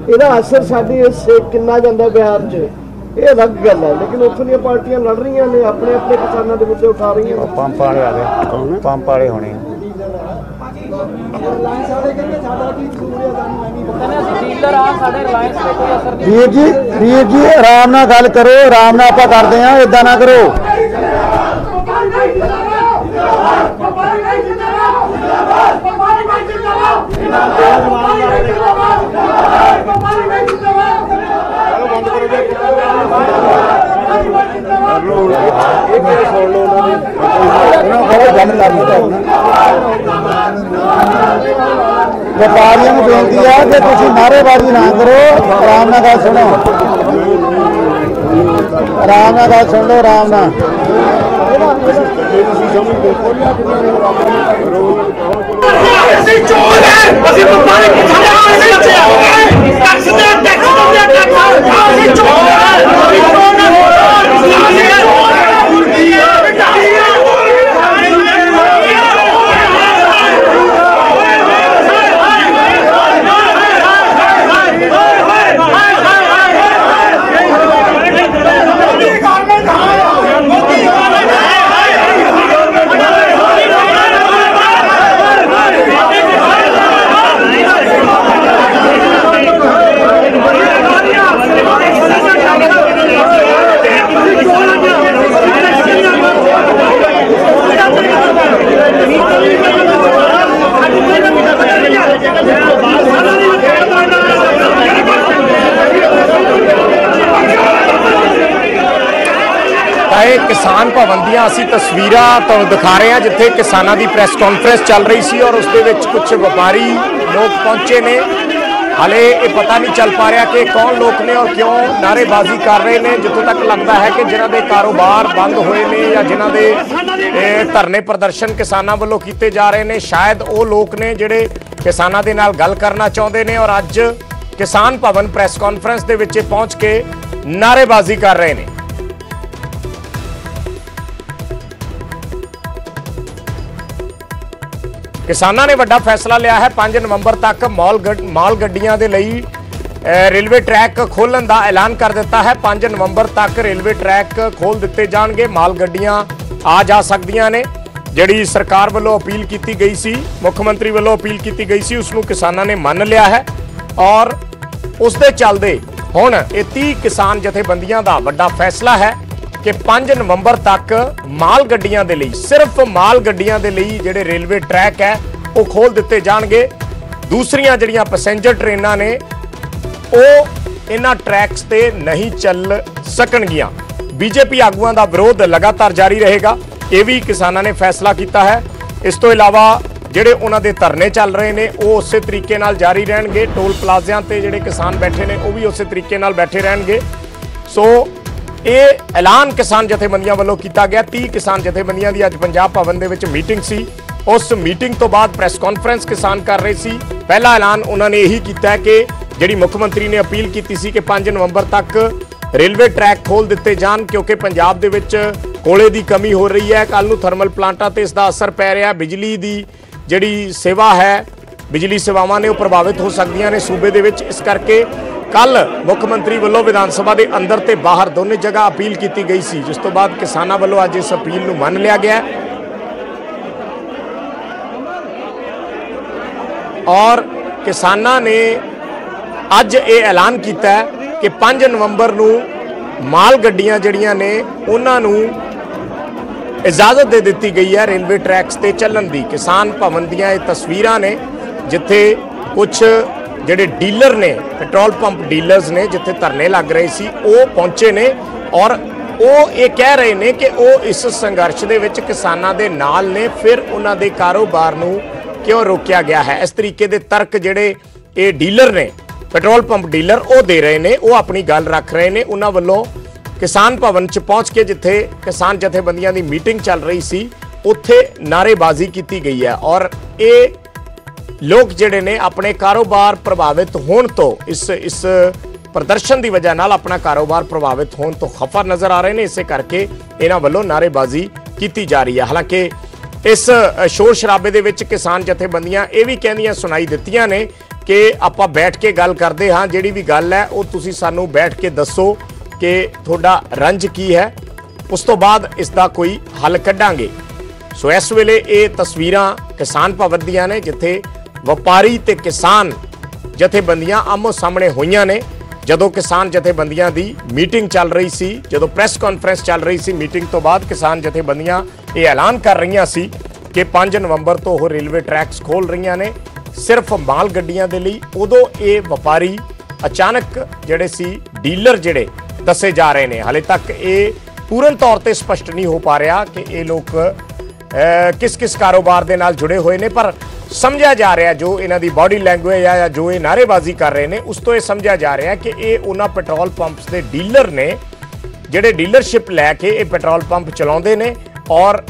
ਇਹਦਾ ਅਸਰ ਸਾਡੀ ਇਸ ਕਿੰਨਾ ਜਾਂਦਾ ਬਿਹਾਰ 'ਚ ਇਹ ਅਲੱਗ ਗੱਲ ਹੈ, ਲੇਕਿਨ ਉੱਥੋਂ ਦੀਆਂ ਪਾਰਟੀਆਂ ਲੜ ਰਹੀਆਂ ਨੇ, ਆਪਣੇ ਆਪਣੇ ਕਿਸਾਨਾਂ ਦੇ ਮੁੱਦੇ ਉਠਾ ਰਹੀਆਂ ਨੇ। ਪੰਪ ਵਾਲੇ ਆ ਗਏ, ਪੰਪ ਵਾਲੇ ਹੋਣੇ ਆ। ਵੀਰ ਜੀ ਆਰਾਮ ਨਾਲ ਗੱਲ ਕਰੋ, ਆਰਾਮ ਨਾਲ ਆਪਾਂ ਕਰਦੇ ਹਾਂ, ਏਦਾਂ ਨਾ ਕਰੋ। ਵਪਾਰੀਆਂ ਨੂੰ ਬੇਨਤੀ ਹੈ ਕਿ ਤੁਸੀਂ ਨਾਅਰੇਬਾਜ਼ੀ ਨਾ ਕਰੋ, ਆਰਾਮ ਨਾਲ ਗੱਲ ਸੁਣੋ, ਆਰਾਮ ਨਾਲ ਗੱਲ ਸੁਣ ਲਓ, ਆਰਾਮ ਨਾਲ। ਅਸੀਂ ਚੋਰ ਹੈ, ਅਸੀਂ ਵਪਾਰੀ किसान भवन ਦੀਆਂ ਅਸੀਂ ਤਸਵੀਰਾਂ ਤੁਹਾਨੂੰ ਦਿਖਾ ਰਹੇ ਹਾਂ ਜਿੱਥੇ ਕਿਸਾਨਾਂ ਦੀ ਪ੍ਰੈਸ ਕਾਨਫਰੰਸ ਚੱਲ ਰਹੀ ਸੀ ਔਰ ਉਸ ਦੇ ਵਿੱਚ ਕੁਝ ਵਪਾਰੀ ਲੋਕ ਪਹੁੰਚੇ ਨੇ। ਹਾਲੇ ਇਹ ਪਤਾ ਨਹੀਂ ਚੱਲ ਪਾ ਰਿਹਾ ਕਿ ਕੌਣ ਲੋਕ ਨੇ ਔਰ ਕਿਉਂ ਨਾਅਰੇਬਾਜ਼ੀ ਕਰ ਰਹੇ ਨੇ। ਜਿੱਥੋਂ ਤੱਕ ਲੱਗਦਾ ਹੈ ਕਿ ਜਿਨ੍ਹਾਂ ਦੇ ਕਾਰੋਬਾਰ ਬੰਦ ਹੋਏ ਨੇ ਜਾਂ ਜਿਨ੍ਹਾਂ ਦੇ ਧਰਨੇ ਪ੍ਰਦਰਸ਼ਨ ਕਿਸਾਨਾਂ ਵੱਲੋਂ ਕੀਤੇ ਜਾ ਰਹੇ ਨੇ, ਸ਼ਾਇਦ ਉਹ ਲੋਕ ਨੇ ਜਿਹੜੇ ਕਿਸਾਨਾਂ ਦੇ ਨਾਲ ਗੱਲ ਕਰਨਾ ਚਾਹੁੰਦੇ ਨੇ ਔਰ ਅੱਜ ਕਿਸਾਨ ਭਵਨ ਪ੍ਰੈਸ ਕਾਨਫਰੰਸ ਦੇ ਵਿੱਚ ਪਹੁੰਚ ਕੇ ਨਾਅਰੇਬਾਜ਼ੀ ਕਰ ਰਹੇ ਨੇ। ਕਿਸਾਨਾਂ ਨੇ ਵੱਡਾ ਫੈਸਲਾ ਲਿਆ ਹੈ। 5 ਨਵੰਬਰ ਤੱਕ ਮਾਲ ਗੱਡੀਆਂ ਦੇ ਲਈ रेलवे ट्रैक खोलन का ऐलान कर दिता है। 5 नवंबर तक रेलवे ट्रैक खोल दिते जाएंगे, माल गड्डियां आ जा सकदियां ने। जिहड़ी सरकार वालों अपील की गई सी, मुख्यमंत्री वालों अपील की गई सी, उसनूं किसानां ने मान लिया है और उस दे चलदे हुण 30 किसान जथेबंदियां दा वड्डा फैसला है कि 5 नवंबर तक माल गड्डियां दे लई, सिर्फ माल गड्डियां दे लई जिहड़े रेलवे ट्रैक है वो खोल दिते जाणगे। दूसरियां जिहड़ियां पैसेंजर ट्रेनां ने इन्हां ट्रैक्स ते नहीं चल सकणगियां। बीजेपी आगुआं दा विरोध लगातार जारी रहेगा, ये भी किसानां ने फैसला किया है। इस तो इलावा जिहड़े उन्हां दे धरने चल रहे ने वो उस तरीके नाल जारी रहणगे। टोल प्लाजियां ते जिहड़े किसान बैठे ने वो भी उस तरीके नाल बैठे रहणगे। सो ये ऐलान किसान जथेबंदियां वालों किया गया। 30 किसान जथेबंदियां दी अज पंजाब भवन दे विच मीटिंग सी। उस मीटिंग तो बाद प्रेस कॉन्फ्रेंस किसान कर रहे सी। पहला ऐलान उन्होंने यही किया कि जिहड़ी मुख्यमंत्री ने अपील की सी कि 5 नवंबर तक रेलवे ट्रैक खोल दिते जान, क्योंकि पंजाब दे विच कोले दी कमी हो रही है। कल नूं थर्मल प्लांटां ते इसदा असर पै रहा। बिजली दी जिहड़ी सेवा है, बिजली सेवावां ने प्रभावित हो सकदियां ने सूबे दे विच। इस करके कल मुख्यमंत्री वालों विधान सभा के अंदर ते बाहर दोनों जगह अपील की गई सी, जिस तो बाद किसानां वालों अज इस अपील नूं मान लिया गया और किसानां ने अज ये ऐलान किया है कि 5 नवंबर नूं माल गड्डियां जिहड़ियां ने उन्हां नूं इजाजत दे दी गई है रेलवे ट्रैक्स ते चलण दी। किसान भवन दीयां ये तस्वीरां ने जिथे कुछ जिहड़े डीलर ने, पेट्रोल पंप डीलर्स ने, जिथे धरने लग रहे सी वो पहुंचे ने और वो ये कह रहे ने कि वो इस संघर्ष दे विच किसानां दे नाल ने, फिर उन्हां दे कारोबार नूं क्यों रोकिया गया है। इस तरीके के तर्क जिहड़े ये डीलर ने, पेट्रोल पंप डीलर वो दे रहे ने, वो अपनी गल रख रहे ने। उन्हां वल्लों किसान भवन च पहुंच के जिथे किसान जथेबंदियां दी मीटिंग चल रही सी उत्थे नारेबाजी की गई है और ये लोग जिहड़े ने अपने कारोबार प्रभावित होने तो इस प्रदर्शन की वजह नाल अपना कारोबार प्रभावित होने तो खफा नजर आ रहे हैं। इसे करके इन्हां वल्लों नारेबाजी की जा रही है। हालांकि इस शोर शराबे दे विच किसान जथेबंदियां ये भी कहंदियां सुनाई दित्तियां ने कि आपां बैठ के गल करदे हां, जिहड़ी भी गल है वो तुसीं सानूं बैठ के दसो कि तुहाडा रंज की है, उस तो बाद इसका कोई हल कढांगे। सो इस वेले ये तस्वीरां किसान भवन दीयां ने जिथे व्यापारी ते किसान जथेबंदियां आमो सामने होईयां ने। जदों किसान जथेबंदियां दी मीटिंग चल रही सी, जदों प्रेस कॉन्फ्रेंस चल रही सी, मीटिंग तो बाद किसान जथेबंदियां ये ऐलान कर रही सी कि 5 नवंबर तो वो रेलवे ट्रैक्स खोल रही ने सिर्फ माल गड्डियां दे लई। उदों ये व्यापारी अचानक जिहड़े सी डीलर जिहड़े दसे जा रहे हैं, हाले तक ये पूर्ण तौर पर स्पष्ट नहीं हो पा रहा कि ये लोग किस किस कारोबार के नाल जुड़े हुए हैं, पर समझा जा रहा है जो इन्हां दी बॉडी लैंगुएज है या जो ये नारेबाजी कर रहे हैं उस तो ये समझा जा रहा है कि ये उन्हां पेट्रोल पंप्स के डीलर ने जिहड़े डीलरशिप लैके ये पेट्रोल पंप चलाउंदे ने और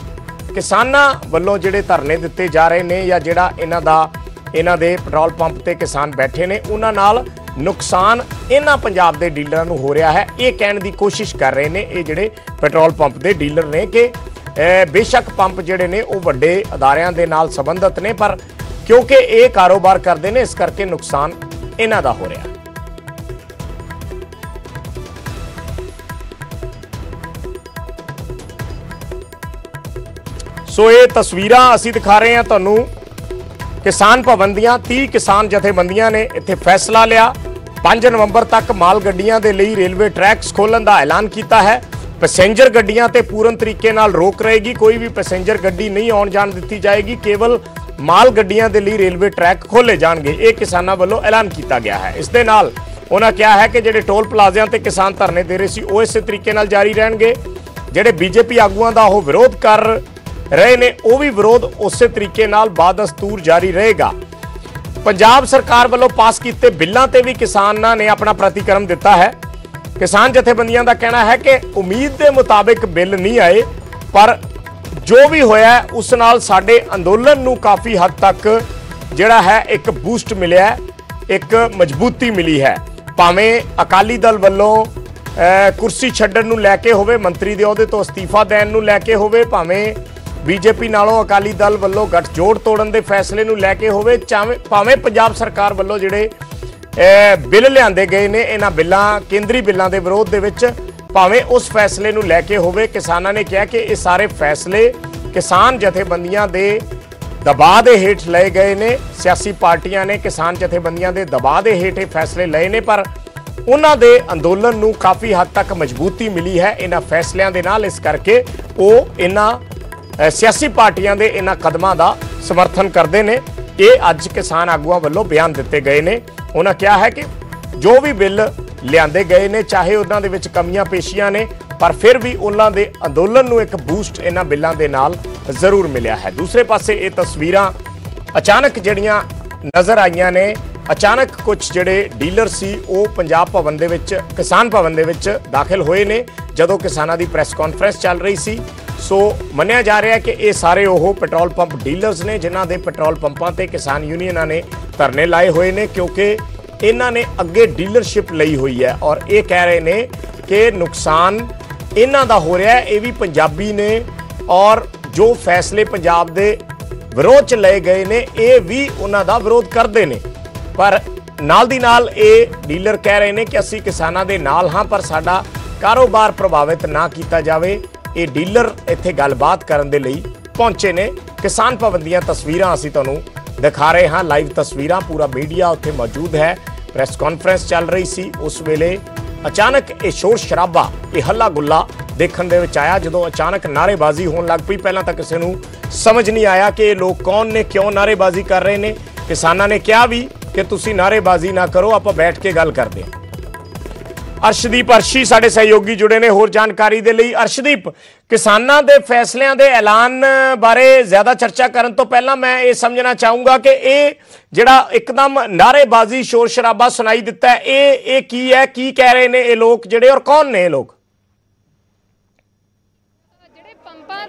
किसानां वल्लों जिहड़े धरने दिते जा रहे हैं या जिहड़ा इन्हां दे पेट्रोल पंप ते किसान बैठे ने उन्हां नाल नुकसान इन्हां पंजाब दे डीलरां नूं हो रहा है। ये कहण दी कोशिश कर रहे हैं ये जिहड़े पेट्रोल पंप दे डीलर ने कि बेशक पंप जिहड़े ने वो वड्डे अदारियां दे नाल संबंधित ने, पर क्योंकि ये कारोबार करते हैं इस करके नुकसान इन्हां दा हो रहा है। सो ये तस्वीरां असीं दिखा रहे हैं तुहानूं किसान भवन दीयां। 30 किसान जथेबंदियां ने इत्थे फैसला लिया 5 नवंबर तक माल गड्डियां दे लई रेलवे ट्रैक्स खोलण दा ऐलान किया है। पैसेंजर गड्डियां ते पूर्ण तरीके नाल रोक रहेगी, कोई भी पैसेंजर गड्डी नहीं आउण जाण दित्ती जाएगी, केवल माल गड्डियां दे लई रेलवे ट्रैक खोले जाणगे। ये किसानां वल्लों ऐलान किया गया है। इस दे नाल उन्हां कहा है कि जिहड़े टोल प्लाजियां ते किसान धरने दे रहे सी वो इस तरीके नाल जारी रहणगे। जिहड़े बीजेपी आगूआं दा वो विरोध कर रहे ने वो भी विरोध उस तरीके नाल बादस्तूर जारी रहेगा। पंजाब सरकार वालों पास किए बिलों ते भी किसानां ने अपना प्रतिक्रम दिता है। किसान जथेबंदियां का कहना है कि उम्मीद के मुताबिक बिल नहीं आए, पर जो भी होया उस नाल साडे अंदोलन नूं काफ़ी हद तक जिहड़ा है एक बूस्ट मिलिया, एक मजबूती मिली है। भावें अकाली दल वालों ਕੁਰਸੀ ਛੱਡਣ ਨੂੰ ਲੈ ਕੇ ਹੋਵੇ, ਮੰਤਰੀ ਦੇ ਅਹੁਦੇ ਤੋਂ ਅਸਤੀਫਾ ਦੇਣ ਨੂੰ ਲੈ ਕੇ ਹੋਵੇ, ਭਾਵੇਂ ਬੀਜੇਪੀ ਨਾਲੋਂ ਅਕਾਲੀ ਦਲ ਵੱਲੋਂ ਗੱਠਜੋੜ ਤੋੜਨ ਦੇ ਫੈਸਲੇ ਨੂੰ ਲੈ ਕੇ ਹੋਵੇ, ਭਾਵੇਂ ਪੰਜਾਬ ਸਰਕਾਰ ਵੱਲੋਂ ਜਿਹੜੇ ਬਿੱਲ ਲਿਆਂਦੇ ਗਏ ਨੇ ਇਹਨਾਂ ਬਿੱਲਾਂ ਕੇਂਦਰੀ ਬਿੱਲਾਂ ਦੇ ਵਿਰੋਧ ਦੇ ਵਿੱਚ, ਭਾਵੇਂ ਉਸ ਫੈਸਲੇ ਨੂੰ ਲੈ ਕੇ ਹੋਵੇ। ਕਿਸਾਨਾਂ ਨੇ ਕਿਹਾ ਕਿ ਇਹ ਸਾਰੇ ਫੈਸਲੇ ਕਿਸਾਨ ਜਥੇਬੰਦੀਆਂ ਦੇ ਦਬਾਅ ਦੇ ਹੇਠ ਲਏ ਗਏ ਨੇ। ਸਿਆਸੀ ਪਾਰਟੀਆਂ ਨੇ ਕਿਸਾਨ ਜਥੇਬੰਦੀਆਂ ਦੇ ਦਬਾਅ ਦੇ ਹੇਠ ਇਹ ਫੈਸਲੇ ਲਏ ਨੇ, ਪਰ ਉਹਨਾਂ ਦੇ ਅੰਦੋਲਨ ਨੂੰ ਕਾਫੀ ਹੱਦ ਤੱਕ ਮਜ਼ਬੂਤੀ ਮਿਲੀ ਹੈ ਇਹਨਾਂ ਫੈਸਲਿਆਂ ਦੇ ਨਾਲ। ਇਸ ਕਰਕੇ ਉਹ ਇਹਨਾਂ ਸਿਆਸੀ ਪਾਰਟੀਆਂ ਦੇ ਇਹਨਾਂ ਕਦਮਾਂ ਦਾ ਸਮਰਥਨ ਕਰਦੇ ਨੇ। ਇਹ ਅੱਜ ਕਿਸਾਨ ਆਗੂਆਂ ਵੱਲੋਂ ਬਿਆਨ ਦਿੱਤੇ ਗਏ ਨੇ। ਉਹਨਾਂ ਕਿਹਾ ਹੈ ਕਿ ਜੋ ਵੀ ਬਿੱਲ ਲਿਆਂਦੇ ਗਏ ਨੇ, ਚਾਹੇ ਉਹਨਾਂ ਦੇ ਵਿੱਚ ਕਮੀਆਂ ਪੇਸ਼ੀਆਂ ਨੇ, ਪਰ ਫਿਰ ਵੀ ਉਹਨਾਂ ਦੇ ਅੰਦੋਲਨ ਨੂੰ ਇੱਕ ਬੂਸਟ ਇਹਨਾਂ ਬਿੱਲਾਂ ਦੇ ਨਾਲ ਜ਼ਰੂਰ ਮਿਲਿਆ ਹੈ। ਦੂਸਰੇ ਪਾਸੇ ਇਹ ਤਸਵੀਰਾਂ ਅਚਾਨਕ ਜਿਹੜੀਆਂ ਨਜ਼ਰ ਆਈਆਂ ਨੇ, ਅਚਾਨਕ ਕੁਝ ਜਿਹੜੇ ਡੀਲਰ ਸੀ ਉਹ ਪੰਜਾਬ ਭਵਨ ਦੇ ਵਿੱਚ, ਕਿਸਾਨ ਭਵਨ ਦੇ ਵਿੱਚ ਦਾਖਲ ਹੋਏ ਨੇ ਜਦੋਂ ਕਿਸਾਨਾਂ ਦੀ ਪ੍ਰੈਸ ਕਾਨਫਰੰਸ ਚੱਲ ਰਹੀ ਸੀ। ਸੋ ਮੰਨਿਆ ਜਾ ਰਿਹਾ ਕਿ ਇਹ ਸਾਰੇ ਉਹ ਪੈਟਰੋਲ ਪੰਪ ਡੀਲਰਸ ਨੇ ਜਿਨ੍ਹਾਂ ਦੇ ਪੈਟਰੋਲ ਪੰਪਾਂ ਤੇ ਕਿਸਾਨ ਯੂਨੀਅਨਾਂ ਨੇ ਧਰਨੇ ਲਾਏ ਹੋਏ ਨੇ, ਕਿਉਂਕਿ ਇਹਨਾਂ ਨੇ ਅੱਗੇ ਡੀਲਰਸ਼ਿਪ ਲਈ ਹੋਈ ਹੈ ਔਰ ਇਹ ਕਹਿ ਰਹੇ ਨੇ ਕਿ ਨੁਕਸਾਨ ਇਹਨਾਂ ਦਾ ਹੋ ਰਿਹਾ ਹੈ। ਇਹ ਵੀ ਪੰਜਾਬੀ ਨੇ ਔਰ ਜੋ ਫੈਸਲੇ ਪੰਜਾਬ ਦੇ ਵਿਰੋਧ 'ਚ ਲਏ ਗਏ ਨੇ ਇਹ ਵੀ ਉਹਨਾਂ ਦਾ ਵਿਰੋਧ ਕਰਦੇ ਨੇ। ਪਰ ਨਾਲ ਦੀ ਨਾਲ ਇਹ ਡੀਲਰ ਕਹਿ ਰਹੇ ਨੇ ਕਿ ਅਸੀਂ ਕਿਸਾਨਾਂ ਦੇ ਨਾਲ ਹਾਂ, ਪਰ ਸਾਡਾ ਕਾਰੋਬਾਰ ਪ੍ਰਭਾਵਿਤ ਨਾ ਕੀਤਾ ਜਾਵੇ। ਇਹ ਡੀਲਰ ਇੱਥੇ ਗੱਲਬਾਤ ਕਰਨ ਦੇ ਲਈ ਪਹੁੰਚੇ ਨੇ। ਕਿਸਾਨ ਭਵਨ ਦੀਆਂ ਤਸਵੀਰਾਂ ਅਸੀਂ ਤੁਹਾਨੂੰ ਦਿਖਾ ਰਹੇ ਹਾਂ, ਲਾਈਵ ਤਸਵੀਰਾਂ, ਪੂਰਾ ਮੀਡੀਆ ਉੱਥੇ ਮੌਜੂਦ ਹੈ। ਪ੍ਰੈਸ ਕਾਨਫਰੰਸ ਚੱਲ ਰਹੀ ਸੀ, ਉਸ ਵੇਲੇ ਅਚਾਨਕ ਇਹ ਸ਼ੋਰ ਸ਼ਰਾਬਾ, ਇਹ ਹੱਲਾ ਗੁੱਲਾ ਦੇਖਣ ਦੇ ਵਿੱਚ ਆਇਆ ਜਦੋਂ ਅਚਾਨਕ ਨਾਅਰੇਬਾਜ਼ੀ ਹੋਣ ਲੱਗ ਪਈ। ਪਹਿਲਾਂ ਤਾਂ ਕਿਸੇ ਨੂੰ ਸਮਝ ਨਹੀਂ ਆਇਆ ਕਿ ਇਹ ਲੋਕ ਕੌਣ ਨੇ, ਕਿਉਂ ਨਾਅਰੇਬਾਜ਼ੀ ਕਰ ਰਹੇ ਨੇ। ਕਿਸਾਨਾਂ ਨੇ ਕਿਹਾ ਵੀ ਕਿ ਤੁਸੀਂ ਨਾਅਰੇਬਾਜ਼ੀ ਨਾ ਕਰੋ, ਆਪਾਂ ਬੈਠ ਕੇ ਗੱਲ ਕਰਦੇ ਹਾਂ। ਅਰਸ਼ਦੀਪ ਅਰਸ਼ੀ ਸਾਡੇ ਸਹਿਯੋਗੀ ਜੁੜੇ ਨੇ ਹੋਰ ਜਾਣਕਾਰੀ ਦੇ ਲਈ। ਅਰਸ਼ਦੀਪ, ਕਿਸਾਨਾਂ ਦੇ ਫੈਸਲਿਆਂ ਦੇ ਐਲਾਨ ਬਾਰੇ ਜ਼ਿਆਦਾ ਚਰਚਾ ਕਰਨ ਤੋਂ ਪਹਿਲਾਂ ਮੈਂ ਇਹ ਸਮਝਣਾ ਚਾਹੂੰਗਾ ਕਿ ਇਹ ਜਿਹੜਾ ਇੱਕਦਮ ਨਾਅਰੇਬਾਜ਼ੀ ਸ਼ੋਰ ਸ਼ਰਾਬਾ ਸੁਣਾਈ ਦਿੱਤਾ, ਇਹ ਕੀ ਹੈ, ਕੀ ਕਹਿ ਰਹੇ ਨੇ ਇਹ ਲੋਕ ਜਿਹੜੇ, ਔਰ ਕੌਣ ਨੇ ਇਹ ਲੋਕ?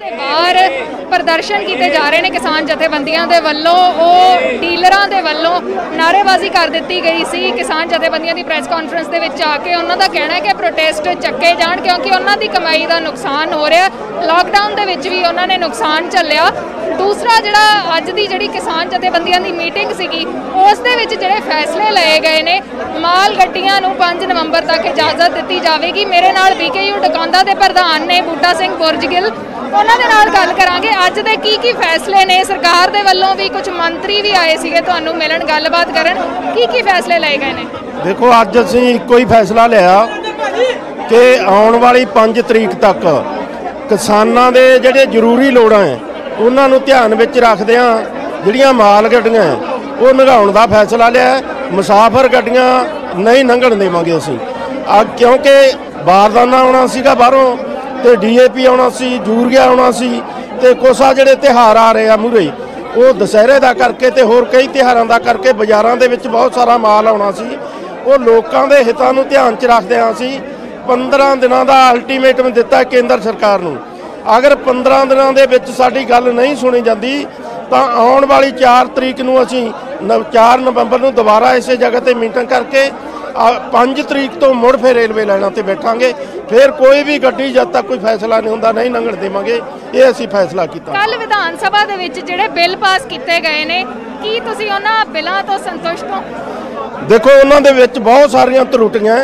ਦੇ ਬਾਹਰ ਪ੍ਰਦਰਸ਼ਨ ਕੀਤੇ ਜਾ ਰਹੇ ਨੇ ਕਿਸਾਨ ਜਥੇਬੰਦੀਆਂ ਦੇ ਵੱਲੋਂ, ਉਹ ਡੀਲਰਾਂ ਦੇ ਵੱਲੋਂ ਨਾਅਰੇਬਾਜ਼ੀ ਕਰ ਦਿੱਤੀ ਗਈ ਸੀ ਕਿਸਾਨ ਜਥੇਬੰਦੀਆਂ ਦੀ ਪ੍ਰੈਸ ਕਾਨਫਰੰਸ ਦੇ ਵਿੱਚ ਆ ਕੇ। ਉਹਨਾਂ ਦਾ ਕਹਿਣਾ ਹੈ ਕਿ ਪ੍ਰੋਟੈਸਟ ਚੱਕੇ ਜਾਣ ਕਿਉਂਕਿ ਉਹਨਾਂ ਦੀ ਕਮਾਈ ਦਾ ਨੁਕਸਾਨ ਹੋ ਰਿਹਾ। ਲਾਕਡਾਊਨ ਦੇ ਵਿੱਚ ਵੀ ਉਹਨਾਂ ਨੇ ਨੁਕਸਾਨ ਝੱਲਿਆ। ਦੂਸਰਾ ਜਿਹੜਾ ਅੱਜ ਦੀ ਜਿਹੜੀ ਕਿਸਾਨ ਜਥੇਬੰਦੀਆਂ ਦੀ ਮੀਟਿੰਗ ਸੀਗੀ ਉਸ ਦੇ ਵਿੱਚ ਜਿਹੜੇ ਫੈਸਲੇ ਲਏ ਗਏ ਨੇ, ਮਾਲ ਗੱਡੀਆਂ ਨੂੰ 5 ਨਵੰਬਰ ਤੱਕ ਇਜਾਜ਼ਤ ਦਿੱਤੀ ਜਾਵੇਗੀ। ਮੇਰੇ ਨਾਲ BKU ਡਕਾਉਂਦਾ ਦੇ ਪ੍ਰਧਾਨ ਨੇ ਬੂਟਾ ਸਿੰਘ ਬੁਰਜਗਿੱਲ, ਉਹਨਾਂ ਦੇ ਨਾਲ ਗੱਲ ਕਰਾਂਗੇ ਅੱਜ ਦੇ ਕੀ ਫੈਸਲੇ ਨੇ। ਸਰਕਾਰ ਦੇ ਵੱਲੋਂ ਵੀ ਕੁਝ ਮੰਤਰੀ ਵੀ ਆਏ ਸੀਗੇ ਤੁਹਾਨੂੰ ਮਿਲਣ, ਗੱਲਬਾਤ ਕਰਨ, ਕੀ ਫੈਸਲੇ ਲਏ ਗਏ ਨੇ? ਦੇਖੋ, ਅੱਜ ਅਸੀਂ ਇੱਕੋ ਹੀ ਫੈਸਲਾ ਲਿਆ ਕਿ ਆਉਣ ਵਾਲੀ 5 ਤਰੀਕ ਤੱਕ ਕਿਸਾਨਾਂ ਦੇ ਜਿਹੜੇ ਜ਼ਰੂਰੀ ਲੋੜਾਂ ਹੈ ਉਹਨਾਂ ਨੂੰ ਧਿਆਨ ਵਿੱਚ ਰੱਖਦਿਆਂ ਜਿਹੜੀਆਂ ਮਾਲ ਗੱਡੀਆਂ ਉਹ ਲੰਘਾਉਣ ਦਾ ਫੈਸਲਾ ਲਿਆ। ਮੁਸਾਫਰ ਗੱਡੀਆਂ ਨਹੀਂ ਲੰਘਣ ਦੇਵਾਂਗੇ ਅਸੀਂ, ਕਿਉਂਕਿ ਬਾਰਦਾਨਾ ਆਉਣਾ ਸੀਗਾ ਬਾਹਰੋਂ ਤੇ DAP ਆਉਣਾ ਸੀ, ਯੂਰੀਆ ਆਉਣਾ ਸੀ, ਤੇ ਕੁਛ ਆ ਜਿਹੜੇ ਤਿਉਹਾਰ ਆ ਰਹੇ ਆ ਮੂਹਰੇ, ਉਹ ਦੁਸਹਿਰੇ ਦਾ ਕਰਕੇ ਤੇ ਹੋਰ ਕਈ ਤਿਉਹਾਰਾਂ ਦਾ ਕਰਕੇ ਬਾਜ਼ਾਰਾਂ ਦੇ ਵਿੱਚ ਬਹੁਤ ਸਾਰਾ ਮਾਲ ਆਉਣਾ ਸੀ। ਉਹ ਲੋਕਾਂ ਦੇ ਹਿੱਤਾਂ ਨੂੰ ਧਿਆਨ 'ਚ ਰੱਖਦੇ ਹਾਂ ਅਸੀਂ 15 ਦਿਨਾਂ ਦਾ ਅਲਟੀਮੇਟਮ ਦਿੱਤਾ ਕੇਂਦਰ ਸਰਕਾਰ ਨੂੰ। ਅਗਰ 15 ਦਿਨਾਂ ਦੇ ਵਿੱਚ ਸਾਡੀ ਗੱਲ ਨਹੀਂ ਸੁਣੀ ਜਾਂਦੀ ਤਾਂ ਆਉਣ ਵਾਲੀ 4 ਤਰੀਕ ਨੂੰ ਅਸੀਂ 4 ਨਵੰਬਰ ਨੂੰ ਦੁਬਾਰਾ ਇਸੇ ਜਗ੍ਹਾ ਤੇ ਮੀਟਿੰਗ ਕਰਕੇ 5 ਤਰੀਕ ਤੋਂ ਮੁੜ ਫਿਰ ਰੇਲਵੇ ਲਾਈਨਾਂ ਤੇ ਬੈਠਾਂਗੇ। ਫਿਰ ਕੋਈ ਵੀ ਗੱਡੀ ਜਦ ਤੱਕ ਕੋਈ ਫੈਸਲਾ ਨਹੀਂ ਹੁੰਦਾ ਨਹੀਂ ਲੰਘਣ ਦੇਵਾਂਗੇ। ਇਹ ਅਸੀਂ ਫੈਸਲਾ ਕੀਤਾ। ਕੱਲ ਵਿਧਾਨ ਸਭਾ ਦੇ ਵਿੱਚ ਜਿਹੜੇ ਬਿੱਲ ਪਾਸ ਕੀਤੇ ਗਏ ਨੇ, ਕੀ ਤੁਸੀਂ ਉਹਨਾਂ ਬਿੱਲਾਂ ਤੋਂ ਸੰਤੁਸ਼ਟ ਹੋ? ਦੇਖੋ, ਉਹਨਾਂ ਦੇ ਵਿੱਚ ਬਹੁਤ ਸਾਰੀਆਂ ਤਰੁੱਟੀਆਂ,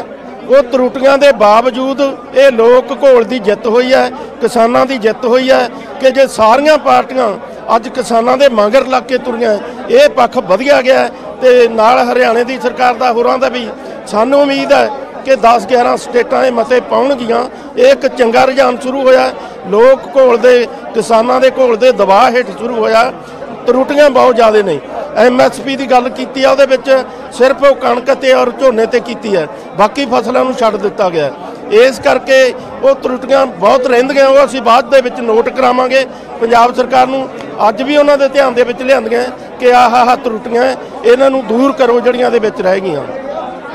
ਉਹ ਤਰੁੱਟੀਆਂ ਦੇ ਬਾਵਜੂਦ ਇਹ ਲੋਕ ਘੋਲ ਦੀ ਜਿੱਤ ਹੋਈ ਹੈ, ਕਿਸਾਨਾਂ ਦੀ ਜਿੱਤ ਹੋਈ ਹੈ ਕਿ ਜੇ ਸਾਰੀਆਂ ਪਾਰਟੀਆਂ ਅੱਜ ਕਿਸਾਨਾਂ ਦੇ ਮਗਰ ਲੱਗ ਕੇ ਤੁਰੀਆਂ, ਇਹ ਪੱਖ ਵਧੀਆ ਗਿਆ। ਤੇ ਨਾਲ ਹਰਿਆਣੇ ਦੀ ਸਰਕਾਰ ਦਾ, ਹੋਰਾਂ ਦਾ ਵੀ ਸਾਨੂੰ ਉਮੀਦ ਹੈ ਕਿ 10-11 ਸਟੇਟਾਂ ਦੇ ਮਤੇ ਪਾਉਣਗੀਆਂ। ਇਹ ਇੱਕ ਚੰਗਾ ਰੁਝਾਨ ਸ਼ੁਰੂ ਹੋਇਆ, ਲੋਕ ਘੋਲ ਦੇ, ਕਿਸਾਨਾਂ ਦੇ ਘੋਲ ਦੇ ਦਬਾਅ ਹੇਠ ਸ਼ੁਰੂ ਹੋਇਆ। ਤਰੁੱਟੀਆਂ ਬਹੁਤ ਜ਼ਿਆਦਾ ਨੇ। MSP ਦੀ ਗੱਲ ਕੀਤੀ ਆ, ਉਹਦੇ ਵਿੱਚ ਸਿਰਫ ਉਹ ਕਣਕ ਤੇ ਔਰ ਝੋਨੇ ਤੇ ਕੀਤੀ ਹੈ, ਬਾਕੀ ਫਸਲਾਂ ਨੂੰ ਛੱਡ ਦਿੱਤਾ ਗਿਆ। ਇਸ ਕਰਕੇ ਉਹ ਤਰੁੱਟੀਆਂ ਬਹੁਤ ਰਹਿੰਦੀਆਂ, ਉਹ ਅਸੀਂ ਬਾਅਦ ਦੇ ਵਿੱਚ ਨੋਟ ਕਰਾਵਾਂਗੇ ਪੰਜਾਬ ਸਰਕਾਰ ਨੂੰ। ਅੱਜ ਵੀ ਉਹਨਾਂ ਦੇ ਧਿਆਨ ਦੇ ਵਿੱਚ ਲਿਆਂਦੀਆਂ ਕਿ ਆਹ ਤਰੁੱਟੀਆਂ ਇਹਨਾਂ ਨੂੰ ਦੂਰ ਕਰੋ ਜਿਹੜੀਆਂ ਦੇ ਵਿੱਚ ਰਹਿ ਗਈਆਂ।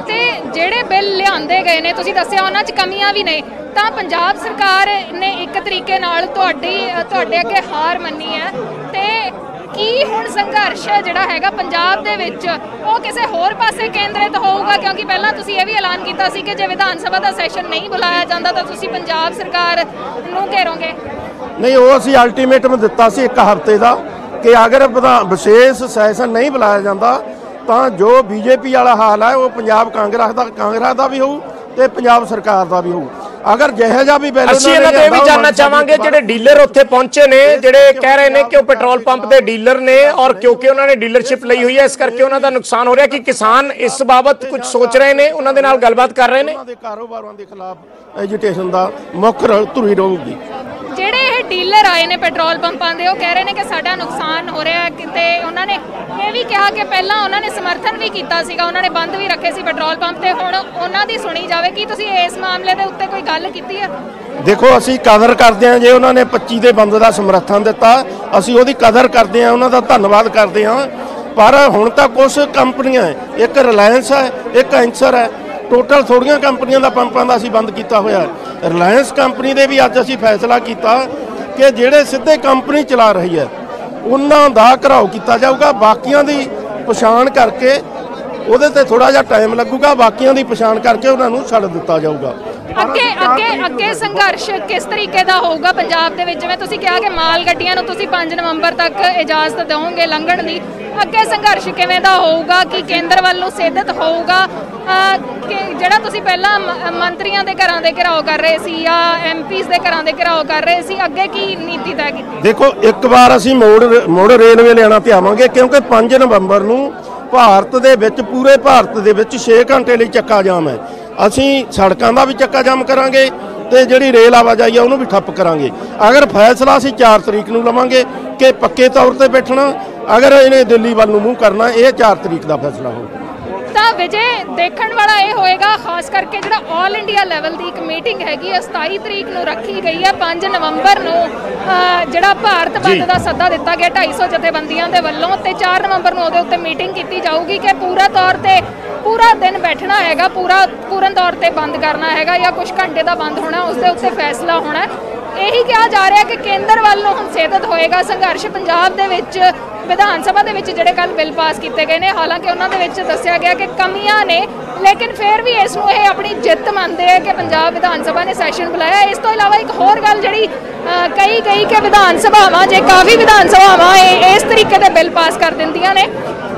ਤੇ ਜਿਹੜੇ ਬਿੱਲ ਲਿਆਂਦੇ ਗਏ ਨੇ ਤੁਸੀਂ ਦੱਸਿਆ ਉਹਨਾਂ 'ਚ ਕਮੀਆਂ ਵੀ ਨੇ, ਤਾਂ ਪੰਜਾਬ ਸਰਕਾਰ ਨੇ ਇੱਕ ਤਰੀਕੇ ਨਾਲ ਤੁਹਾਡੇ ਅੱਗੇ ਹਾਰ ਮੰਨੀ ਹੈ ਤੇ ਕੀ ਹੁਣ ਸੰਘਰਸ਼ ਜਿਹੜਾ ਹੈਗਾ ਪੰਜਾਬ ਦੇ ਵਿੱਚ ਉਹ ਕਿਸੇ ਹੋਰ ਪਾਸੇ ਕੇਂਦਰਿਤ ਹੋਊਗਾ? ਕਿਉਂਕਿ ਪਹਿਲਾਂ ਤੁਸੀਂ ਇਹ ਵੀ ਐਲਾਨ ਕੀਤਾ ਸੀ ਕਿ ਜੇ ਵਿਧਾਨ ਸਭਾ ਦਾ ਸੈਸ਼ਨ ਨਹੀਂ ਬੁਲਾਇਆ ਜਾਂਦਾ ਤਾਂ ਤੁਸੀਂ ਪੰਜਾਬ ਸਰਕਾਰ ਨੂੰ ਘੇਰੋਗੇ। ਨਹੀਂ, ਉਹ ਅਸੀਂ ਅਲਟੀਮੇਟਮ ਦਿੱਤਾ ਸੀ 1 ਹਫ਼ਤੇ ਦਾ ਕਿ ਅਗਰ ਵਿਸ਼ੇਸ਼ ਸੈਸ਼ਨ ਨਹੀਂ ਬੁਲਾਇਆ ਜਾਂਦਾ ਤਾਂ ਜੋ ਬੀਜੇਪੀ ਵਾਲਾ ਹਾਲ ਹੈ ਉਹ ਪੰਜਾਬ ਕਾਂਗਰਸ ਦਾ ਵੀ ਹੋਊ ਤੇ ਪੰਜਾਬ ਸਰਕਾਰ ਦਾ ਵੀ ਹੋਊ। ਅਗਰ ਜਿਹੋ ਜਿਹਾ ਵੀ ਬਿੱਲ ਅਸੀਂ ਇਹਨਾਂ ਤੋਂ ਵੀ ਜਾਨਣਾ ਚਾਹਾਂਗੇ ਜਿਹੜੇ ਡੀਲਰ ਉੱਥੇ ਪਹੁੰਚੇ ਨੇ, ਜਿਹੜੇ ਕਹਿ ਰਹੇ ਨੇ ਕਿ ਉਹ ਪੈਟਰੋਲ ਪੰਪ ਦੇ ਡੀਲਰ ਨੇ ਔਰ ਕਿਉਂਕਿ ਉਹਨਾਂ ਨੇ ਡੀਲਰਸ਼ਿਪ ਲਈ ਹੋਈ ਹੈ ਇਸ ਕਰਕੇ ਉਹਨਾਂ ਦਾ ਨੁਕਸਾਨ ਹੋ ਰਿਹਾ, ਕਿ ਕਿਸਾਨ ਇਸ ਬਾਬਤ ਕੁਝ ਸੋਚ ਰਹੇ ਨੇ, ਉਹਨਾਂ ਦੇ ਨਾਲ ਗੱਲਬਾਤ ਕਰ ਰਹੇ ਨੇ। ਉਹਨਾਂ ਦੇ ਕਾਰੋਬਾਰਾਂ ਦੇ ਖਿਲਾਫ ਐਜੀਟੇਸ਼ਨ ਦਾ ਮੁੱਖ ਧੁਰੀ ਰਹੂਗੀ। ਜਿਹੜੇ ਇਹ ਡੀਲਰ ਆਏ ਨੇ ਪੈਟਰੋਲ ਪੰਪਾਂ ਦੇ, ਉਹ ਕਹਿ ਰਹੇ ਨੇ ਕਿ ਸਾਡਾ ਨੁਕਸਾਨ ਹੋ ਰਿਹਾ, ਕਿਤੇ ਉਹਨਾਂ ਨੇ ਇਹ ਵੀ ਕਿਹਾ ਕਿ ਪਹਿਲਾਂ ਉਹਨਾਂ ਨੇ ਸਮਰਥਨ ਵੀ ਕੀਤਾ ਸੀਗਾ, ਉਹਨਾਂ ਨੇ ਬੰਦ ਵੀ ਰੱਖੇ ਸੀ ਪੈਟਰੋਲ ਪੰਪ ਤੇ, ਹੁਣ ਉਹਨਾਂ ਦੀ ਸੁਣੀ ਜਾਵੇ। ਕੀ ਤੁਸੀਂ ਇਸ ਮਾਮਲੇ ਦੇ ਉੱਤੇ ਕੋਈ ਗੱਲ ਕੀਤੀ ਹੈ? ਦੇਖੋ, ਅਸੀਂ ਕਦਰ ਕਰਦੇ ਹਾਂ ਜੇ ਉਹਨਾਂ ਨੇ 25 ਦੇ ਬੰਦ ਦਾ ਸਮਰਥਨ ਦਿੱਤਾ, ਅਸੀਂ ਉਹਦੀ ਕਦਰ ਕਰਦੇ ਹਾਂ, ਉਹਨਾਂ ਦਾ ਧੰਨਵਾਦ ਕਰਦੇ ਹਾਂ। ਪਰ ਹੁਣ ਤਾਂ ਕੁਝ ਕੰਪਨੀਆਂ, ਇੱਕ ਰਿਲਾਇੰਸ ਹੈ, ਇੱਕ ਐਂਸਰ ਹੈ, ਟੋਟਲ ਥੋੜੀਆਂ ਕੰਪਨੀਆਂ ਦਾ ਪੰਪਾਂ ਦਾ ਅਸੀਂ ਬੰਦ ਕੀਤਾ ਹੋਇਆ। ਰਿਲਾਇੰਸ ਕੰਪਨੀ ਦੇ ਵੀ ਅੱਜ ਅਸੀਂ ਫੈਸਲਾ ਕੀਤਾ ਕਿ ਜਿਹੜੇ ਸਿੱਧੇ ਕੰਪਨੀ ਚਲਾ ਰਹੀ ਹੈ ਉਹਨਾਂ ਦਾ ਘਰਾਓ ਕੀਤਾ ਜਾਊਗਾ, ਬਾਕੀਆਂ ਦੀ ਪਛਾਣ ਕਰਕੇ ਉਹਦੇ ਤੇ ਥੋੜਾ ਜਿਹਾ ਟਾਈਮ ਲੱਗੂਗਾ, ਬਾਕੀਆਂ ਦੀ ਪਛਾਣ ਕਰਕੇ ਉਹਨਾਂ ਨੂੰ ਛੱਡ ਦਿੱਤਾ ਜਾਊਗਾ। ਅੱਗੇ ਸੰਘਰਸ਼ ਕਿਸ ਤਰੀਕੇ ਦਾ ਹੋਊਗਾ ਪੰਜਾਬ ਦੇ ਵਿੱਚ? ਜਿਵੇਂ ਤੁਸੀਂ ਕਿਹਾ ਕਿ ਮਾਲ ਗੱਡੀਆਂ ਨੂੰ ਤੁਸੀਂ 5 ਨਵੰਬਰ ਤੱਕ ਇਜਾਜ਼ਤ ਦਿਓਗੇ ਲੰਘਣ ਦੀ, ਅੱਗੇ ਸੰਘਰਸ਼ ਕਿਵੇਂ ਦਾ ਹੋਊਗਾ? ਕਿ ਕੇਂਦਰ ਵੱਲੋਂ ਸੇਧਤ ਹੋਊਗਾ ਕਿ ਜਿਹੜਾ ਤੁਸੀਂ ਪਹਿਲਾਂ ਮੰਤਰੀਆਂ ਦੇ ਘਰਾਂ ਦੇ ਘਿਰਾਓ ਕਰ ਰਹੇ ਸੀ ਜਾਂ ਐਮਪੀਜ਼ ਦੇ ਘਰਾਂ ਦੇ ਘਿਰਾਓ ਕਰ ਰਹੇ ਸੀ, ਅੱਗੇ ਕੀ ਨੀਤੀ ਤੈਅ ਕੀਤੀ? ਦੇਖੋ, ਇੱਕ ਵਾਰ ਅਸੀਂ ਮੋੜ ਰੇਲਵੇ ਲੈਣਾ ਤੇ ਆਵਾਂਗੇ, ਕਿਉਂਕਿ 5 ਨਵੰਬਰ ਨੂੰ ਭਾਰਤ ਦੇ ਵਿੱਚ, ਪੂਰੇ ਭਾਰਤ ਦੇ ਵਿੱਚ 6 ਘੰਟੇ ਲਈ ਚੱਕਾ ਜਾਮ ਹੈ। ਅਸੀਂ ਸੜਕਾਂ ਦਾ ਵੀ ਚੱਕਾ ਜਾਮ ਕਰਾਂਗੇ ਤੇ ਜਿਹੜੀ ਰੇਲ ਆਵਾਜਾਈ ਆ ਉਹਨੂੰ ਵੀ ਠੱਪ ਕਰਾਂਗੇ। ਅਗਰ ਫੈਸਲਾ ਅਸੀਂ 4 ਤਰੀਕ ਨੂੰ ਲਵਾਂਗੇ ਕਿ ਪੱਕੇ ਤੌਰ ਤੇ ਬੈਠਣਾ, ਅਗਰ ਇਹਨੇ ਦਿੱਲੀ ਵੱਲ ਨੂੰ ਮੂੰਹ ਕਰਨਾ, ਇਹ 4 ਤਰੀਕ ਦਾ ਫੈਸਲਾ ਹੋਊਗਾ। ਤਾਂ ਵਿਜੇ, ਦੇਖਣ ਵਾਲਾ ਇਹ ਹੋਏਗਾ, ਖਾਸ ਕਰਕੇ ਜਿਹੜਾ ਆਲ ਇੰਡੀਆ ਲੈਵਲ ਦੀ ਇੱਕ ਮੀਟਿੰਗ ਹੈਗੀ ਹੈ 27 ਤਰੀਕ ਨੂੰ ਰੱਖੀ ਗਈ ਹੈ। 5 ਨਵੰਬਰ ਨੂੰ ਜਿਹੜਾ ਭਾਰਤ ਬੰਦ ਦਾ ਸੱਦਾ ਦਿੱਤਾ ਗਿਆ 250 ਜਥੇਬੰਦੀਆਂ ਦੇ ਵੱਲੋਂ, ਤੇ 4 ਨਵੰਬਰ ਨੂੰ ਉਹਦੇ ਉੱਤੇ ਮੀਟਿੰਗ ਕੀਤੀ ਜਾਊਗੀ ਕਿ ਪੂਰਾ ਤੌਰ ਤੇ ਪੂਰਾ ਦਿਨ ਬੈਠਣਾ ਹੈਗਾ, ਪੂਰਨ ਤੌਰ ਤੇ ਬੰਦ ਕਰਨਾ ਹੈਗਾ ਜਾਂ ਕੁਝ ਘੰਟੇ ਦਾ ਬੰਦ ਹੋਣਾ, ਉਸ ਦੇ ਉੱਤੇ ਫੈਸਲਾ ਹੋਣਾ। ਇਹੀ ਕਿਹਾ ਜਾ ਰਿਹਾ ਕਿ ਕੇਂਦਰ ਵੱਲੋਂ ਹੁਣ ਸੇਧਤ ਹੋਏਗਾ ਸੰਘਰਸ਼। ਪੰਜਾਬ ਦੇ ਵਿੱਚ ਵਿਧਾਨ ਸਭਾ ਦੇ ਵਿੱਚ ਜਿਹੜੇ ਕੱਲ ਬਿੱਲ ਪਾਸ ਕੀਤੇ ਗਏ ਨੇ, ਹਾਲਾਂਕਿ ਉਹਨਾਂ ਦੇ ਵਿੱਚ ਦੱਸਿਆ ਗਿਆ ਕਿ ਕਮੀਆਂ ਨੇ, ਲੇਕਿਨ ਫਿਰ ਵੀ ਇਸ ਨੂੰ ਇਹ ਆਪਣੀ ਜਿੱਤ ਮੰਨਦੇ ਆ ਕਿ ਪੰਜਾਬ ਵਿਧਾਨ ਸਭਾ ਨੇ ਸੈਸ਼ਨ ਬੁਲਾਇਆ। ਇਸ ਤੋਂ ਇਲਾਵਾ ਇੱਕ ਹੋਰ ਗੱਲ ਜਿਹੜੀ ਕਹੀ ਗਈ ਕਿ ਵਿਧਾਨ ਸਭਾਵਾਂ, ਜੇ ਕਾਫੀ ਵਿਧਾਨ ਸਭਾਵਾਂ ਇਸ ਤਰੀਕੇ ਦੇ ਬਿੱਲ ਪਾਸ ਕਰ ਦਿੰਦੀਆਂ ਨੇ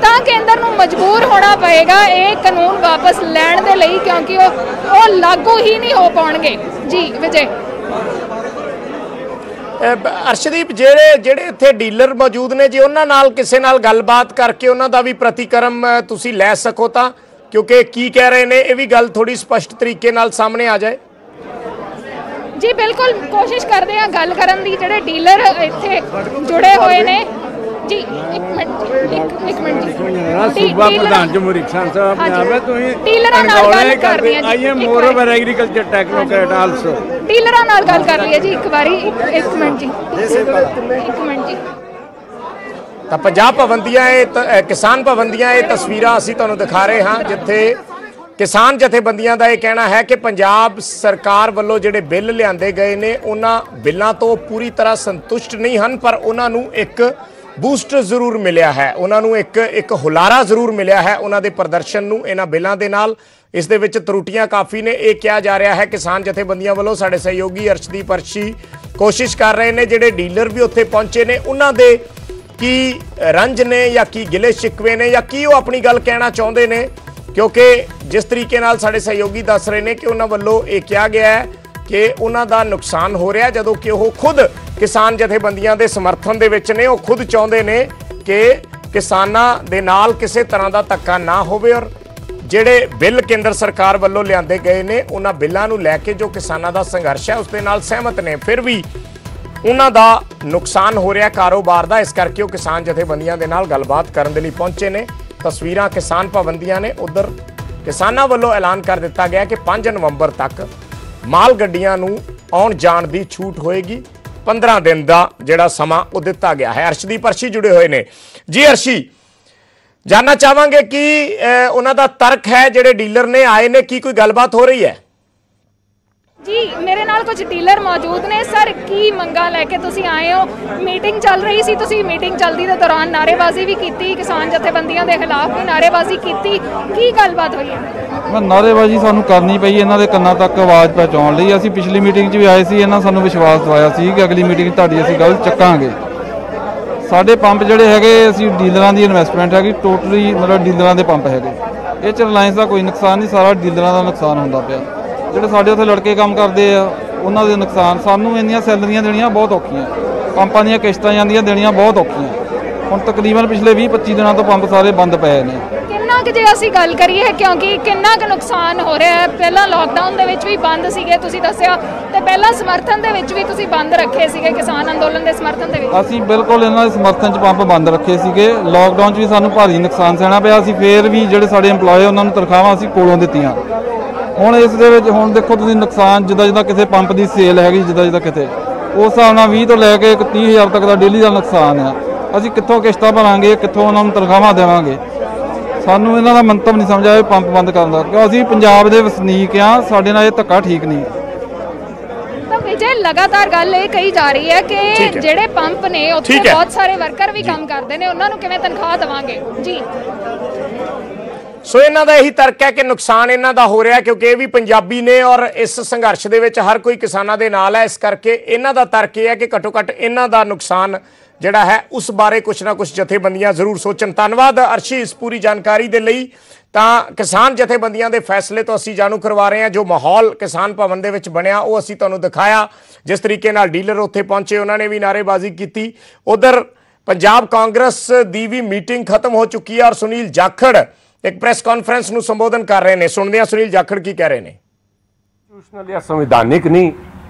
ਤਾਂ ਕੇਂਦਰ ਨੂੰ ਮਜਬੂਰ ਹੋਣਾ ਪਏਗਾ ਇਹ ਕਾਨੂੰਨ ਵਾਪਸ ਲੈਣ ਦੇ ਲਈ, ਕਿਉਂਕਿ ਉਹ ਲਾਗੂ ਹੀ ਨਹੀਂ ਹੋ ਪਾਉਣਗੇ। ਜੀ ਵਿਜੇ। ਅਰਸ਼ਦੀਪ, ਜਿਹੜੇ ਇੱਥੇ ਡੀਲਰ ਮੌਜੂਦ ਨੇ, ਜੇ ਉਹਨਾਂ ਨਾਲ ਕਿਸੇ ਨਾਲ ਗੱਲਬਾਤ ਕਰਕੇ ਉਹਨਾਂ ਦਾ ਵੀ ਪ੍ਰਤੀਕਰਮ ਤੁਸੀਂ ਲੈ ਸਕੋ ਤਾਂ, ਕਿਉਂਕਿ ਕੀ ਕਹਿ ਰਹੇ ਨੇ ਇਹ ਵੀ ਗੱਲ ਥੋੜੀ ਸਪਸ਼ਟ ਤਰੀਕੇ ਨਾਲ ਸਾਹਮਣੇ ਆ ਜਾਏ। ਜੀ ਬਿਲਕੁਲ, ਕੋਸ਼ਿਸ਼ ਕਰਦੇ ਹਾਂ ਗੱਲ ਕਰਨ ਦੀ। ਜਿਹੜੇ ਡੀਲਰ ਇੱਥੇ ਜੁੜੇ ਹੋਏ ਨੇ ਜੀ, ਇੱਕ ਮਿੰਟ ਜੀ। ਸੂਬਾ ਪ੍ਰਧਾਨ ਜਮਹੂਰੀ ਕਿਸਾਨ ਸਭਾ ਪੰਜਾਬ ਹੈ, ਤੁਸੀਂ ਡੀਲਰਾਂ ਨਾਲ ਗੱਲ ਕਰ ਰਹੇ ਹਾਂ। I am moreover agriculture technocrat also. ਡੀਲਰਾਂ ਨਾਲ ਗੱਲ ਕਰ ਲਈਏ ਜੀ ਇੱਕ ਵਾਰੀ। ਇੱਕ ਮਿੰਟ ਜੀ। ਤਾਂ ਪੰਜਾਬ ਭਵਨ ਦੀਆਂ ਇਹ ਕਿਸਾਨ ਭਵਨ ਦੀਆਂ ਇਹ ਤਸਵੀਰਾਂ ਅਸੀਂ ਤੁਹਾਨੂੰ ਦਿਖਾ ਰਹੇ ਹਾਂ, ਜਿੱਥੇ ਕਿਸਾਨ ਜਥੇਬੰਦੀਆਂ ਦਾ ਇਹ ਕਹਿਣਾ ਹੈ ਕਿ ਪੰਜਾਬ ਸਰਕਾਰ ਵੱਲੋਂ ਜਿਹੜੇ ਬਿੱਲ ਲਿਆਂਦੇ ਗਏ ਨੇ ਉਹਨਾਂ ਬਿੱਲਾਂ ਤੋਂ ਪੂਰੀ ਤਰ੍ਹਾਂ ਸੰਤੁਸ਼ਟ ਨਹੀਂ ਹਨ, ਪਰ ਉਹਨਾਂ ਨੂੰ ਇੱਕ ਬੂਸਟ ਜ਼ਰੂਰ ਮਿਲਿਆ ਹੈ, ਉਹਨਾਂ ਨੂੰ ਇੱਕ ਹੁਲਾਰਾ ਜ਼ਰੂਰ ਮਿਲਿਆ ਹੈ ਉਹਨਾਂ ਦੇ ਪ੍ਰਦਰਸ਼ਨ ਨੂੰ ਇਹਨਾਂ ਬਿੱਲਾਂ ਦੇ ਨਾਲ। ਇਸ ਦੇ ਵਿੱਚ ਤਰੁੱਟੀਆਂ ਕਾਫੀ ਨੇ, ਇਹ ਕਿਹਾ ਜਾ ਰਿਹਾ ਹੈ ਕਿਸਾਨ ਜਥੇਬੰਦੀਆਂ ਵੱਲੋਂ। ਸਾਡੇ ਸਹਿਯੋਗੀ ਅਰਸ਼ਦੀਪ ਅਰਸ਼ੀ ਕੋਸ਼ਿਸ਼ ਕਰ ਰਹੇ ਨੇ, ਜਿਹੜੇ ਡੀਲਰ ਵੀ ਉੱਥੇ ਪਹੁੰਚੇ ਨੇ ਉਹਨਾਂ ਦੇ ਕੀ ਰੰਜ ਨੇ ਜਾਂ ਕੀ ਗਿਲੇ ਸ਼ਿਕਵੇ ਨੇ ਜਾਂ ਕੀ ਉਹ ਆਪਣੀ ਗੱਲ ਕਹਿਣਾ ਚਾਹੁੰਦੇ ਨੇ, ਕਿਉਂਕਿ ਜਿਸ ਤਰੀਕੇ ਨਾਲ ਸਾਡੇ ਸਹਿਯੋਗੀ ਦੱਸ ਰਹੇ ਨੇ ਕਿ ਉਹਨਾਂ ਵੱਲੋਂ ਇਹ ਕਿਹਾ ਗਿਆ ਹੈ ਕਿ ਉਹਨਾਂ ਦਾ ਨੁਕਸਾਨ ਹੋ ਰਿਹਾ, ਜਦੋਂ ਕਿ ਉਹ ਖੁਦ ਕਿਸਾਨ ਜਥੇਬੰਦੀਆਂ ਦੇ ਸਮਰਥਨ ਦੇ ਵਿੱਚ ਨੇ। ਉਹ ਖੁਦ ਚਾਹੁੰਦੇ ਨੇ ਕਿ ਕਿਸਾਨਾਂ ਦੇ ਨਾਲ ਕਿਸੇ ਤਰ੍ਹਾਂ ਦਾ ਧੱਕਾ ਨਾ ਹੋਵੇ ਔਰ ਜਿਹੜੇ ਬਿੱਲ ਕੇਂਦਰ ਸਰਕਾਰ ਵੱਲੋਂ ਲਿਆਂਦੇ ਗਏ ਨੇ ਉਹਨਾਂ ਬਿੱਲਾਂ ਨੂੰ ਲੈ ਕੇ ਜੋ ਕਿਸਾਨਾਂ ਦਾ ਸੰਘਰਸ਼ ਹੈ ਉਸ ਦੇ ਨਾਲ ਸਹਿਮਤ ਨੇ। ਫਿਰ ਵੀ ਉਹਨਾਂ ਦਾ ਨੁਕਸਾਨ ਹੋ ਰਿਹਾ ਕਾਰੋਬਾਰ ਦਾ, ਇਸ ਕਰਕੇ ਉਹ ਕਿਸਾਨ ਜਥੇਬੰਦੀਆਂ ਦੇ ਨਾਲ ਗੱਲਬਾਤ ਕਰਨ ਦੇ ਲਈ ਪਹੁੰਚੇ ਨੇ। ਤਸਵੀਰਾਂ ਕਿਸਾਨ ਭਵਨ ਦੀਆਂ ਨੇ। ਉਧਰ ਕਿਸਾਨਾਂ ਵੱਲੋਂ ਐਲਾਨ ਕਰ ਦਿੱਤਾ ਗਿਆ ਕਿ 5 ਨਵੰਬਰ ਤੱਕ ਮਾਲ ਗੱਡੀਆਂ ਨੂੰ ਆਉਣ ਜਾਣ ਦੀ ਛੂਟ ਹੋਏਗੀ। 15 ਦਿਨ ਦਾ ਜਿਹੜਾ ਸਮਾਂ ਉਹ ਦਿੱਤਾ ਗਿਆ ਹੈ। ਅਰਸ਼ਦੀਪ ਅਰਸ਼ੀ ਜੁੜੇ ਹੋਏ ਨੇ। ਜੀ ਅਰਸ਼ੀ, ਜਾਨਣਾ ਚਾਹਾਂਗੇ ਕਿ ਉਹਨਾਂ ਦਾ ਤਰਕ ਹੈ, ਜਿਹੜੇ ਡੀਲਰ ਨੇ ਆਏ ਨੇ, ਕੀ ਕੋਈ ਗੱਲਬਾਤ ਹੋ ਰਹੀ ਹੈ? जी मेरे नाल कुछ डीलर मौजूद ने। सर की मंगा लैके तुसी आए हो? मीटिंग चल रही सी, तुसी मीटिंग चलदी दे दौरान नारेबाजी भी कीती, किसान जथेबंदियां दे खिलाफ भी नारेबाजी कीती, की गलबात हुई है? नारेबाजी सानू करनी पई, इन्हां दे कन्नां तक आवाज़ पहुँचाउण लई। असीं पिछली मीटिंग 'च भी आए सी, इन्हां सानू विश्वास दवाया सी कि अगली मीटिंग तुहाडी असीं गल चुकांगे। साडे पंप जिहड़े हैगे असीं डीलरां दी इन्वेस्टमेंट हैगी, टोटली मतलब डीलरां दे पंप हैगे। ਇਹ 'ਚ ਰਿਲਾਇੰਸ ਦਾ ਕੋਈ ਨੁਕਸਾਨ ਨਹੀਂ, ਸਾਰਾ ਡੀਲਰਾਂ ਦਾ ਨੁਕਸਾਨ ਹੁੰਦਾ ਪਿਆ। ਜਿਹੜੇ ਸਾਡੇ ਉੱਥੇ ਲੜਕੇ ਕੰਮ ਕਰਦੇ ਆ ਉਹਨਾਂ ਦੇ ਨੁਕਸਾਨ। ਸਾਨੂੰ ਇੰਨੀਆਂ ਸੈਲਰੀਆਂ ਦੇਣੀਆਂ ਬਹੁਤ ਔਖੀਆਂ, ਪੰਪਾਂ ਦੀਆਂ ਕਿਸ਼ਤਾਂ ਜਾਂਦੀਆਂ ਦੇਣੀਆਂ ਬਹੁਤ ਔਖੀਆਂ। ਹੁਣ ਤਕਰੀਬਨ ਪਿਛਲੇ 20-25 ਦਿਨਾਂ ਤੋਂ ਪੰਪ ਸਾਰੇ ਬੰਦ ਪਏ ਨੇ। ਕਿੰਨਾ ਕੁ ਜੇ ਅਸੀਂ ਗੱਲ ਕਰੀਏ, ਕਿਉਂਕਿ ਕਿੰਨਾ ਕੁ ਨੁਕਸਾਨ ਹੋ ਰਿਹਾ ਹੈ? ਪਹਿਲਾਂ ਲੋਕਡਾਊਨ ਦੇ ਵਿੱਚ ਵੀ ਬੰਦ ਸੀਗੇ ਤੁਸੀਂ ਦੱਸਿਆ, ਤੇ ਪਹਿਲਾਂ ਸਮਰਥਨ ਦੇ ਵਿੱਚ ਵੀ ਤੁਸੀਂ ਬੰਦ ਰੱਖੇ ਸੀਗੇ, ਕਿਸਾਨ ਅੰਦੋਲਨ ਦੇ ਸਮਰਥਨ ਦੇ ਵਿੱਚ। ਅਸੀਂ ਬਿਲਕੁਲ ਇਹਨਾਂ ਦੇ ਸਮਰਥਨ 'ਚ ਪੰਪ ਬੰਦ ਰੱਖੇ ਸੀਗੇ। ਲੋਕਡਾਊਨ 'ਚ ਵੀ ਸਾਨੂੰ ਭਾਰੀ ਨੁਕਸਾਨ ਸਹਿਣਾ ਪਿਆ। ਅਸੀਂ ਫੇਰ ਵੀ ਜਿਹੜੇ ਸਾਡੇ EMPLOYE ਉਹਨਾਂ ਨੂੰ ਤਨਖਾਹਾਂ ਅਸੀਂ ਕੋਲੋਂ ਦਿੱਤੀਆਂ। ਹੁਣ ਇਸ ਦੇ ਵਿੱਚ ਹੁਣ ਦੇਖੋ ਤੁਸੀਂ ਨੁਕਸਾਨ ਜਿੱਦਾਂ ਕਿਸੇ ਪੰਪ ਦੀ ਸੇਲ ਹੈਗੀ, ਜਿੱਦਾਂ ਕਿਤੇ ਉਸ ਹਿਸਾਬ ਨਾਲ 20 ਤੋਂ ਲੈ ਕੇ 30,000 ਤੱਕ ਦਾ ਡੇਲੀ ਦਾ ਨੁਕਸਾਨ ਆ। ਅਸੀਂ ਕਿੱਥੋਂ ਕਿਸ਼ਤਾਂ ਭਰਾਂਗੇ, ਕਿੱਥੋਂ ਉਹਨਾਂ ਨੂੰ ਤਨਖਾਹਾਂ ਦੇਵਾਂਗੇ? ਸਾਨੂੰ ਇਹਨਾਂ ਦਾ ਮੰਤਵ ਨਹੀਂ ਸਮਝ ਆਇਆ ਪੰਪ ਬੰਦ ਕਰਨ ਦਾ, ਕਿਉਂ ਅਸੀਂ ਪੰਜਾਬ ਦੇ ਵਸਨੀਕ ਆ, ਸਾਡੇ ਨਾਲ ਇਹ ਧੱਕਾ ਠੀਕ ਨਹੀਂ। ਤਾਂ ਵਿਜੇ ਲਗਾਤਾਰ ਗੱਲ ਇਹ ਕਹੀ ਜਾ ਰਹੀ ਹੈ ਕਿ ਜਿਹੜੇ ਪੰਪ ਨੇ ਉੱਥੇ ਬਹੁਤ ਸਾਰੇ ਵਰਕਰ ਵੀ ਕੰਮ ਕਰਦੇ ਨੇ, ਉਹਨਾਂ ਨੂੰ ਕਿਵੇਂ ਤਨਖਾਹ ਦੇਵਾਂਗੇ ਜੀ? ਸੋ ਇਹਨਾਂ ਦਾ ਇਹੀ ਤਰਕ ਹੈ ਕਿ ਨੁਕਸਾਨ ਇਹਨਾਂ ਦਾ ਹੋ ਰਿਹਾ ਕਿਉਂਕਿ ਇਹ ਵੀ ਪੰਜਾਬੀ ਨੇ ਔਰ ਇਸ ਸੰਘਰਸ਼ ਦੇ ਵਿੱਚ ਹਰ ਕੋਈ ਕਿਸਾਨਾਂ ਦੇ ਨਾਲ ਹੈ। ਇਸ ਕਰਕੇ ਇਹਨਾਂ ਦਾ ਤਰਕ ਇਹ ਹੈ ਕਿ ਘੱਟੋ ਘੱਟ ਇਹਨਾਂ ਦਾ ਨੁਕਸਾਨ ਜਿਹੜਾ ਹੈ ਉਸ ਬਾਰੇ ਕੁਛ ਨਾ ਕੁਛ ਜਥੇਬੰਦੀਆਂ ਜ਼ਰੂਰ ਸੋਚਣ। ਧੰਨਵਾਦ ਅਰਸ਼ੀ ਇਸ ਪੂਰੀ ਜਾਣਕਾਰੀ ਦੇ ਲਈ। ਤਾਂ ਕਿਸਾਨ ਜਥੇਬੰਦੀਆਂ ਦੇ ਫੈਸਲੇ ਤੋਂ ਅਸੀਂ ਜਾਣੂ ਕਰਵਾ ਰਹੇ ਹਾਂ। ਜੋ ਮਾਹੌਲ ਕਿਸਾਨ ਭਵਨ ਦੇ ਵਿੱਚ ਬਣਿਆ ਉਹ ਅਸੀਂ ਤੁਹਾਨੂੰ ਦਿਖਾਇਆ। ਜਿਸ ਤਰੀਕੇ ਨਾਲ ਡੀਲਰ ਉੱਥੇ ਪਹੁੰਚੇ, ਉਹਨਾਂ ਨੇ ਵੀ ਨਾਅਰੇਬਾਜ਼ੀ ਕੀਤੀ। ਉਧਰ ਪੰਜਾਬ ਕਾਂਗਰਸ ਦੀ ਵੀ ਮੀਟਿੰਗ ਖਤਮ ਹੋ ਚੁੱਕੀ ਹੈ ਔਰ ਸੁਨੀਲ ਜਾਖੜ ਇੱਕ ਪ੍ਰੈਸ ਕਾਨਫਰੰਸ ਨੂੰ ਸੰਬੋਧਨ ਕਰ ਰਹੇ ਨੇ। ਸੁਣਦੇ ਹਾਂ ਸੁਨੀਲ ਜਾਖੜ ਕੀ ਕਹਿ ਰਹੇ ਨੇ। ਕਨਸਟੀਟਿਊਸ਼ਨਲ ਜਾਂ ਸੰਵਿਧਾਨਿਕ ਨਹੀਂ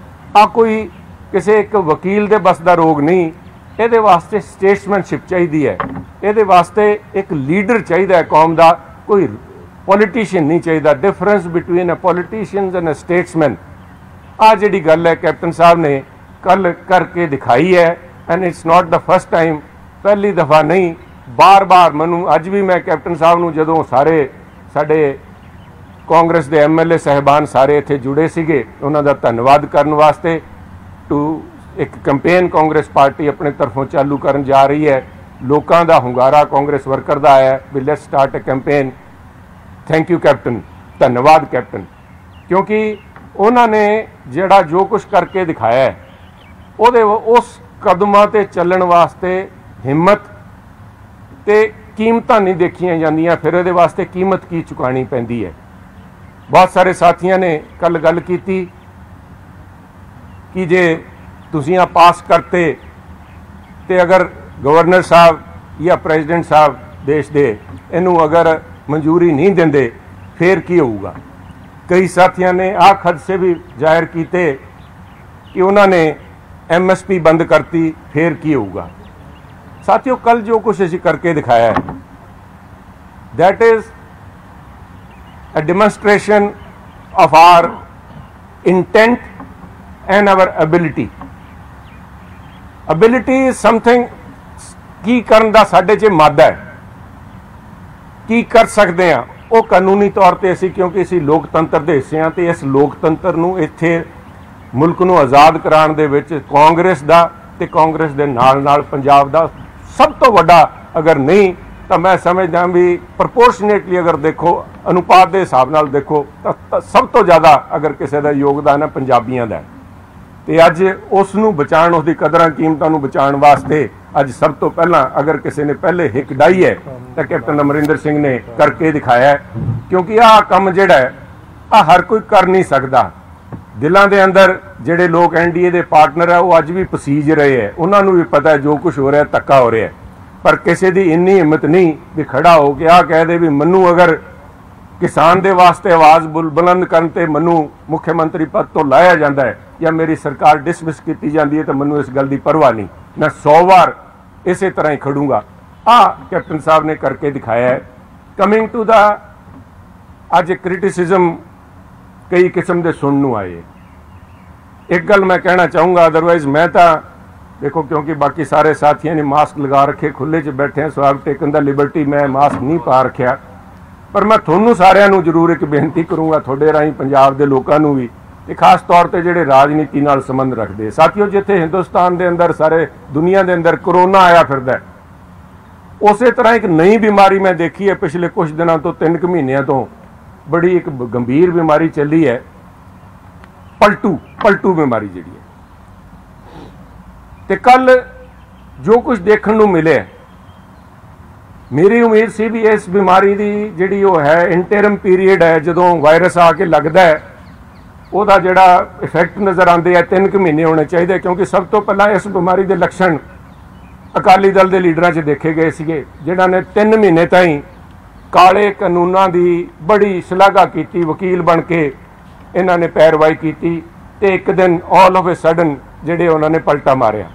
ਆ, ਕੋਈ ਕਿਸੇ ਇੱਕ ਵਕੀਲ ਦੇ ਬਸ ਦਾ ਰੋਗ ਨਹੀਂ। ਇਹਦੇ ਵਾਸਤੇ ਸਟੇਟਸਮੈਨਸ਼ਿਪ ਚਾਹੀਦੀ ਹੈ, ਇਹਦੇ ਵਾਸਤੇ ਇੱਕ ਲੀਡਰ ਚਾਹੀਦਾ ਹੈ ਕੌਮ ਦਾ, ਕੋਈ ਪੋਲੀਟੀਸ਼ੀਅਨ ਨਹੀਂ ਚਾਹੀਦਾ। Difference between a politician and a statesman, ਆ ਜਿਹੜੀ ਗੱਲ ਹੈ ਕੈਪਟਨ ਸਾਹਿਬ ਨੇ ਕੱਲ ਕਰਕੇ ਦਿਖਾਈ ਹੈ। And it's not the first time, ਪਹਿਲੀ ਦਫਾ ਨਹੀਂ, ਬਾਰ-ਬਾਰ। ਮੈਨੂੰ ਅੱਜ ਵੀ ਮੈਂ ਕੈਪਟਨ ਸਾਹਿਬ ਨੂੰ ਜਦੋਂ ਸਾਰੇ ਸਾਡੇ ਕਾਂਗਰਸ ਦੇ MLA ਸਾਹਿਬਾਨ ਸਾਰੇ ਇੱਥੇ ਜੁੜੇ ਸੀਗੇ, ਉਹਨਾਂ ਦਾ ਧੰਨਵਾਦ ਕਰਨ ਵਾਸਤੇ। ਇੱਕ ਕੰਪੇਨ ਕਾਂਗਰਸ ਪਾਰਟੀ ਆਪਣੇ ਤਰਫੋਂ ਚਾਲੂ ਕਰਨ ਜਾ ਰਹੀ ਹੈ। ਲੋਕਾਂ ਦਾ ਹੁੰਗਾਰਾ ਕਾਂਗਰਸ ਵਰਕਰ ਦਾ ਆਇਆ ਵੀ let's start a campaign. Thank you captain, ਧੰਨਵਾਦ ਕੈਪਟਨ, ਕਿਉਂਕਿ ਉਹਨਾਂ ਨੇ ਜਿਹੜਾ ਜੋ ਕੁਝ ਕਰਕੇ ਦਿਖਾਇਆ ਹੈ ਉਹਦੇ ਉਸ ਕਦਮਾਂ ਤੇ ਚੱਲਣ ਵਾਸਤੇ ਹਿੰਮਤ ਤੇ ਕੀਮਤਾਂ ਨਹੀਂ ਦੇਖੀਆਂ ਜਾਂਦੀਆਂ, ਫਿਰ ਇਹਦੇ ਵਾਸਤੇ ਕੀਮਤ ਕੀ ਚੁਕਾਣੀ ਪੈਂਦੀ ਹੈ। ਬਹੁਤ ਸਾਰੇ ਸਾਥੀਆਂ ਨੇ ਕੱਲ ਗੱਲ ਕੀਤੀ ਕਿ ਜੇ ਤੁਸੀਂ ਆ ਪਾਸ ਕਰਤੇ ਤੇ ਅਗਰ ਗਵਰਨਰ ਸਾਹਿਬ ਜਾਂ ਪ੍ਰੈਜ਼ੀਡੈਂਟ ਸਾਹਿਬ ਦੇਸ਼ ਦੇ ਇਹਨੂੰ ਅਗਰ ਮਨਜ਼ੂਰੀ ਨਹੀਂ ਦਿੰਦੇ ਫਿਰ ਕੀ ਹੋਊਗਾ। ਕਈ ਸਾਥੀਆਂ ਨੇ ਆਹ ਖਦਸ਼ੇ ਵੀ ਜ਼ਾਹਿਰ ਕੀਤੇ ਕਿ ਉਹਨਾਂ ਨੇ MSP ਬੰਦ ਕਰਤੀ, ਫਿਰ ਕੀ ਹੋਊਗਾ। ਸਾਥੀਓ, ਕੱਲ ਜੋ ਕੁਛ ਅਸੀਂ ਕਰਕੇ ਦਿਖਾਇਆ ਹੈ, that is a demonstration of our intent and our ability. Ability is something ਕੀ ਕਰਨ ਦਾ ਸਾਡੇ 'ਚ ਮਾਦਾ ਹੈ, ਕੀ ਕਰ ਸਕਦੇ ਹਾਂ ਉਹ ਕਾਨੂੰਨੀ ਤੌਰ ਤੇ ਅਸੀਂ, ਕਿਉਂਕਿ ਅਸੀਂ ਲੋਕਤੰਤਰ ਦੇ ਹਿੱਸੇ ਹਾਂ ਤੇ ਇਸ ਲੋਕਤੰਤਰ ਨੂੰ ਇੱਥੇ ਮੁਲਕ ਨੂੰ ਆਜ਼ਾਦ ਕਰਾਉਣ ਦੇ ਵਿੱਚ ਕਾਂਗਰਸ ਦਾ ਤੇ ਕਾਂਗਰਸ ਦੇ ਨਾਲ ਨਾਲ ਪੰਜਾਬ ਦਾ ਸਭ ਤੋਂ ਵੱਡਾ, ਅਗਰ ਨਹੀਂ ਤਾਂ ਮੈਂ ਸਮਝਦਾ ਵੀ ਪ੍ਰਪੋਰਸ਼ਨੇਟਲੀ ਅਗਰ ਦੇਖੋ, ਅਨੁਪਾਤ ਦੇ ਹਿਸਾਬ ਨਾਲ ਦੇਖੋ ਤਾਂ ਸਭ ਤੋਂ ਜ਼ਿਆਦਾ ਅਗਰ ਕਿਸੇ ਦਾ ਯੋਗਦਾਨ ਹੈ ਪੰਜਾਬੀਆਂ ਦਾ। ਤੇ ਅੱਜ ਉਸ ਨੂੰ ਬਚਾਉਣ, ਉਸ ਦੀ ਕਦਰਾਂ ਕੀਮਤਾਂ ਨੂੰ ਬਚਾਉਣ ਵਾਸਤੇ ਅੱਜ ਸਭ ਤੋਂ ਪਹਿਲਾਂ ਅਗਰ ਕਿਸੇ ਨੇ ਪਹਿਲੇ ਹਿੱਕ ਡਾਈ ਹੈ ਤਾਂ ਕੈਪਟਨ ਅਮਰਿੰਦਰ ਸਿੰਘ ਨੇ ਕਰਕੇ ਦਿਖਾਇਆ ਹੈ। ਕਿਉਂਕਿ ਆਹ ਕੰਮ ਜਿਹੜਾ ਹੈ ਆਹ ਹਰ ਕੋਈ ਕਰ ਨਹੀਂ ਸਕਦਾ। ਦਿਲਾਂ ਦੇ ਅੰਦਰ ਜਿਹੜੇ ਲੋਕ NDA ਦੇ ਪਾਰਟਨਰ ਹੈ ਉਹ ਅੱਜ ਵੀ ਪਸੀਜ ਰਹੇ ਹੈ, ਉਹਨਾਂ ਨੂੰ ਵੀ ਪਤਾ ਹੈ ਜੋ ਕੁਝ ਹੋ ਰਿਹਾ ਧੱਕਾ ਹੋ ਰਿਹਾ, ਪਰ ਕਿਸੇ ਦੀ ਇੰਨੀ ਹਿੰਮਤ ਨਹੀਂ ਵੀ ਖੜਾ ਹੋ ਕੇ ਆਹ ਕਹਿ ਦੇ ਵੀ ਮੈਨੂੰ ਅਗਰ ਕਿਸਾਨ ਦੇ ਵਾਸਤੇ ਆਵਾਜ਼ ਬੁਲੰਦ ਕਰਨ ਤੇ ਮੈਨੂੰ ਮੁੱਖ ਮੰਤਰੀ ਪਦ ਤੋਂ ਲਾਇਆ ਜਾਂਦਾ ਹੈ ਜਾਂ ਮੇਰੀ ਸਰਕਾਰ ਡਿਸਮਿਸ ਕੀਤੀ ਜਾਂਦੀ ਹੈ ਤਾਂ ਮੈਨੂੰ ਇਸ ਗੱਲ ਦੀ ਪਰਵਾਹ ਨਹੀਂ, ਮੈਂ 100 ਵਾਰ ਇਸੇ ਤਰ੍ਹਾਂ ਹੀ ਖੜੂੰਗਾ। ਆਹ ਕੈਪਟਨ ਸਾਹਿਬ ਨੇ ਕਰਕੇ ਦਿਖਾਇਆ ਹੈ। ਕਮਿੰਗ ਟੂ ਦਾ ਅੱਜ ਕ੍ਰਿਟਿਸਿਜ਼ਮ ਕਈ ਕਿਸਮ ਦੇ ਸੁਣਨ ਨੂੰ ਆਏ। ਇੱਕ ਗੱਲ ਮੈਂ ਕਹਿਣਾ ਚਾਹੂੰਗਾ, ਅਦਰਵਾइज ਮੈਂ ਤਾਂ ਦੇਖੋ ਕਿਉਂਕਿ ਬਾਕੀ ਸਾਰੇ ਸਾਥੀਆਂ ਨੇ ਮਾਸਕ ਲਗਾ ਰੱਖੇ, ਖੁੱਲੇ 'ਚ ਬੈਠੇ ਆ, ਸਵਾਗਤ ਟੇਕਣ ਦਾ ਲਿਬਰਟੀ, ਮੈਂ ਮਾਸਕ ਨਹੀਂ ਪਾ ਰੱਖਿਆ। ਪਰ ਮੈਂ ਤੁਹਾਨੂੰ ਸਾਰਿਆਂ ਨੂੰ ਜ਼ਰੂਰ ਇੱਕ ਬੇਨਤੀ ਕਰੂੰਗਾ, ਤੁਹਾਡੇ ਰਾਹੀਂ ਪੰਜਾਬ ਦੇ ਲੋਕਾਂ ਨੂੰ ਵੀ ਤੇ ਖਾਸ ਤੌਰ ਤੇ ਜਿਹੜੇ ਰਾਜਨੀਤੀ ਨਾਲ ਸੰਬੰਧ ਰੱਖਦੇ। ਸਾਥੀਓ, ਜਿੱਥੇ ਹਿੰਦੁਸਤਾਨ ਦੇ ਅੰਦਰ ਸਾਰੇ ਦੁਨੀਆ ਦੇ ਅੰਦਰ ਕਰੋਨਾ ਆਇਆ ਫਿਰਦਾ, ਉਸੇ ਤਰ੍ਹਾਂ ਇੱਕ ਨਈ ਬਿਮਾਰੀ ਮੈਂ ਦੇਖੀ ਹੈ ਪਿਛਲੇ ਕੁਝ ਦਿਨਾਂ ਤੋਂ, 3 ਮਹੀਨਿਆਂ ਤੋਂ, ਬੜੀ ਇੱਕ ਗੰਭੀਰ ਬਿਮਾਰੀ ਚੱਲੀ ਹੈ, ਪਲਟੂ ਬਿਮਾਰੀ ਜਿਹੜੀ ਹੈ। ਤੇ ਕੱਲ ਜੋ ਕੁਝ ਦੇਖਣ ਨੂੰ ਮਿਲਿਆ, ਮੇਰੀ ਉਮੀਦ ਸੀ ਵੀ ਇਸ ਬਿਮਾਰੀ ਦੀ ਜਿਹੜੀ ਉਹ ਹੈ ਇੰਟਰਮ ਪੀਰੀਅਡ ਹੈ, ਜਦੋਂ ਵਾਇਰਸ ਆ ਕੇ ਲੱਗਦਾ ਹੈ ਉਹਦਾ ਜਿਹੜਾ ਇਫੈਕਟ ਨਜ਼ਰ ਆਉਂਦੇ ਆ 3 ਮਹੀਨੇ ਹੋਣੇ ਚਾਹੀਦੇ, ਕਿਉਂਕਿ ਸਭ ਤੋਂ ਪਹਿਲਾਂ ਇਸ ਬਿਮਾਰੀ ਦੇ ਲੱਛਣ ਅਕਾਲੀ ਦਲ ਦੇ ਲੀਡਰਾਂ 'ਚ ਦੇਖੇ ਗਏ ਸੀਗੇ, ਜਿਨ੍ਹਾਂ ਨੇ 3 ਮਹੀਨੇ ਤਾਈਂ ਕਾਲੇ ਕਾਨੂੰਨਾਂ ਦੀ ਬੜੀ ਸ਼ਲਾਘਾ ਕੀਤੀ, ਵਕੀਲ ਬਣ ਕੇ ਇਹਨਾਂ ਨੇ ਪੈਰਵਾਈ ਕੀਤੀ, ਤੇ ਇੱਕ ਦਿਨ ਆਲ ਆਫ ਅ ਸਡਨ ਜਿਹੜੇ ਉਹਨਾਂ ਨੇ ਪਲਟਾ ਮਾਰਿਆ।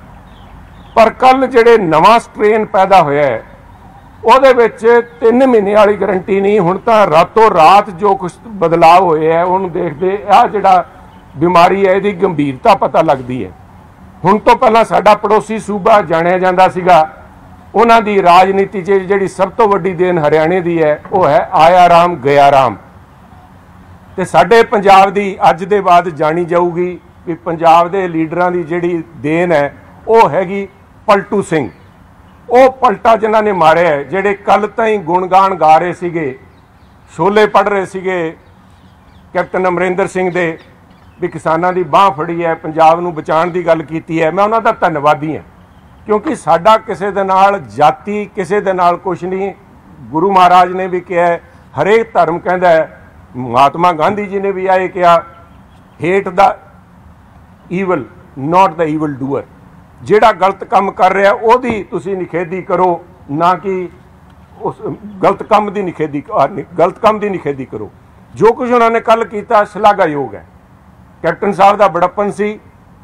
ਪਰ ਕੱਲ ਜਿਹੜੇ ਨਵਾਂ ਸਟ੍ਰੇਨ ਪੈਦਾ ਹੋਇਆ ਹੈ ਉਹਦੇ ਵਿੱਚ 3 ਮਹੀਨੇ ਵਾਲੀ ਗਰੰਟੀ ਨਹੀਂ, ਹੁਣ ਤਾਂ ਰਾਤੋਂ ਰਾਤ ਜੋ ਕੁਝ ਬਦਲਾਅ ਹੋਏ ਹੈ ਉਹਨੂੰ ਦੇਖਦੇ ਆਹ ਜਿਹੜਾ ਬਿਮਾਰੀ ਹੈ ਇਹਦੀ ਗੰਭੀਰਤਾ ਪਤਾ ਲੱਗਦੀ ਹੈ। ਹੁਣ ਤੋਂ ਪਹਿਲਾਂ ਸਾਡਾ ਪੜੋਸੀ ਸੂਬਾ ਜਾਣਿਆ ਜਾਂਦਾ ਸੀਗਾ, ਉਹਨਾਂ ਦੀ ਰਾਜਨੀਤੀ 'ਚ ਜਿਹੜੀ ਸਭ ਤੋਂ ਵੱਡੀ ਦੇਣ ਹਰਿਆਣੇ ਦੀ ਹੈ ਉਹ ਹੈ ਆਇਆ ਰਾਮ ਗਿਆ ਰਾਮ, ਤੇ ਸਾਡੇ ਪੰਜਾਬ ਦੀ ਅੱਜ ਦੇ ਬਾਅਦ ਜਾਣੀ ਜਾਊਗੀ ਵੀ ਪੰਜਾਬ ਦੇ ਲੀਡਰਾਂ ਦੀ ਜਿਹੜੀ ਦੇਣ ਹੈ ਉਹ ਹੈਗੀ ਪਲਟੂ ਸਿੰਘ। ਉਹ ਪਲਟਾ ਜਿਨ੍ਹਾਂ ਨੇ ਮਾਰਿਆ, ਜਿਹੜੇ ਕੱਲ ਤਾਈਂ ਗੁਣਗਾਨ ਗਾ ਰਹੇ ਸੀਗੇ, ਸ਼ੋਲੇ ਪੜ੍ਹ ਰਹੇ ਸੀਗੇ ਕੈਪਟਨ ਅਮਰਿੰਦਰ ਸਿੰਘ ਦੇ, ਵੀ ਕਿਸਾਨਾਂ ਦੀ ਬਾਹ ਫੜੀ ਹੈ, ਪੰਜਾਬ ਨੂੰ ਬਚਾਉਣ ਦੀ ਗੱਲ ਕੀਤੀ ਹੈ, ਮੈਂ ਉਹਨਾਂ ਦਾ ਧੰਨਵਾਦੀ ਹਾਂ, ਕਿਉਂਕਿ ਸਾਡਾ ਕਿਸੇ ਦੇ ਨਾਲ ਜਾਤੀ ਕਿਸੇ ਦੇ ਨਾਲ ਕੁਛ ਨਹੀਂ। ਗੁਰੂ ਮਹਾਰਾਜ ਨੇ ਵੀ ਕਿਹਾ, ਹਰੇਕ ਧਰਮ ਕਹਿੰਦਾ ਹੈ, ਮਹਾਤਮਾ ਗਾਂਧੀ ਜੀ ਨੇ ਵੀ ਆਏ ਕਿਹਾ, ਹੇਟ ਦਾ ਈਵਲ ਨਾਟ ਦਾ ਈਵਲ ਡੂਅਰ, ਜਿਹੜਾ ਗਲਤ ਕੰਮ ਕਰ ਰਿਹਾ ਉਹਦੀ ਤੁਸੀਂ ਨਿਖੇਧੀ ਕਰੋ, ਨਾ ਕਿ ਉਸ ਗਲਤ ਕੰਮ ਦੀ ਨਿਖੇਧੀ ਕਰੋ। ਜੋ ਕੁਝ ਉਹਨਾਂ ਨੇ ਕੱਲ ਕੀਤਾ ਸ਼ਲਾਘਾਯੋਗ ਹੈ। ਕੈਪਟਨ ਸਾਹਿਬ ਦਾ ਬੜਪਨ ਸੀ,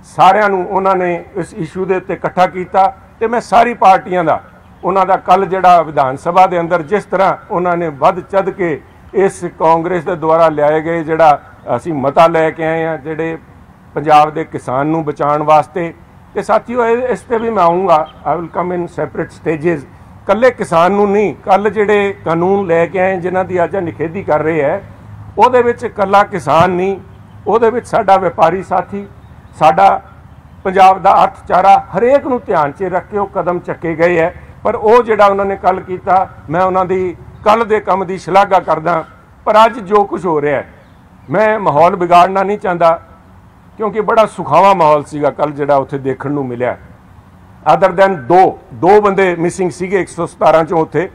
ਸਾਰਿਆਂ ਨੂੰ ਉਹਨਾਂ ਨੇ ਇਸ ਇਸ਼ੂ ਦੇ ਉੱਤੇ ਇਕੱਠਾ ਕੀਤਾ, ਤੇ ਮੈਂ ਸਾਰੀ ਪਾਰਟੀਆਂ ਦਾ ਉਹਨਾਂ ਦਾ ਕੱਲ ਜਿਹੜਾ ਵਿਧਾਨ ਸਭਾ ਦੇ ਅੰਦਰ ਜਿਸ ਤਰ੍ਹਾਂ ਉਹਨਾਂ ਨੇ ਵੱਧ ਚੱਦ ਕੇ ਇਸ ਕਾਂਗਰਸ ਦੇ ਦੁਆਰਾ ਲਿਆਏ ਗਏ ਜਿਹੜਾ ਅਸੀਂ ਮਤਾ ਲੈ ਕੇ ਆਏ ਹਾਂ ਜਿਹੜੇ ਪੰਜਾਬ ਦੇ ਕਿਸਾਨ ਨੂੰ ਬਚਾਉਣ ਵਾਸਤੇ, ਤੇ ਸਾਥੀਓ ਇਸ ਤੇ ਵੀ ਮੈਂ ਆਉਂਗਾ, I will come in separate stages. ਕੱਲੇ ਕਿਸਾਨ ਨੂੰ ਨਹੀਂ, ਕੱਲ ਜਿਹੜੇ ਕਾਨੂੰਨ ਲੈ ਕੇ ਆਏ ਜਿਨ੍ਹਾਂ ਦੀ ਅੱਜ ਨਿਖੇਧੀ ਕਰ ਰਹੇ ਹੈ, ਉਹਦੇ ਵਿੱਚ ਕੱਲਾ ਕਿਸਾਨ ਨਹੀਂ, ਉਹਦੇ ਵਿੱਚ ਸਾਡਾ ਵਪਾਰੀ ਸਾਥੀ, ਸਾਡਾ ਪੰਜਾਬ ਦਾ ਅਰਥਚਾਰਾ, ਹਰੇਕ ਨੂੰ ਧਿਆਨ 'ਚ ਰੱਖ ਕੇ ਉਹ ਕਦਮ ਚੱਕੇ ਗਏ ਹੈ। ਪਰ ਉਹ ਜਿਹੜਾ ਉਹਨਾਂ ਨੇ ਕੱਲ ਕੀਤਾ, ਮੈਂ ਉਹਨਾਂ ਦੀ ਕੱਲ ਦੇ ਕੰਮ ਦੀ ਸ਼ਲਾਘਾ ਕਰਦਾ। ਪਰ ਅੱਜ ਜੋ ਕੁਝ ਹੋ ਰਿਹਾ, ਮੈਂ ਮਾਹੌਲ ਵਿਗਾੜਨਾ ਨਹੀਂ ਚਾਹੁੰਦਾ, ਕਿਉਂਕਿ ਬੜਾ ਸੁਖਾਵਾ ਮਾਹੌਲ ਸੀਗਾ ਕੱਲ ਜਿਹੜਾ ਉੱਥੇ ਦੇਖਣ ਨੂੰ ਮਿਲਿਆ। ਅਦਰ ਦੈਨ ਦੋ ਬੰਦੇ ਮਿਸਿੰਗ ਸੀਗੇ 117 ਚੋਂ ਉੱਥੇ,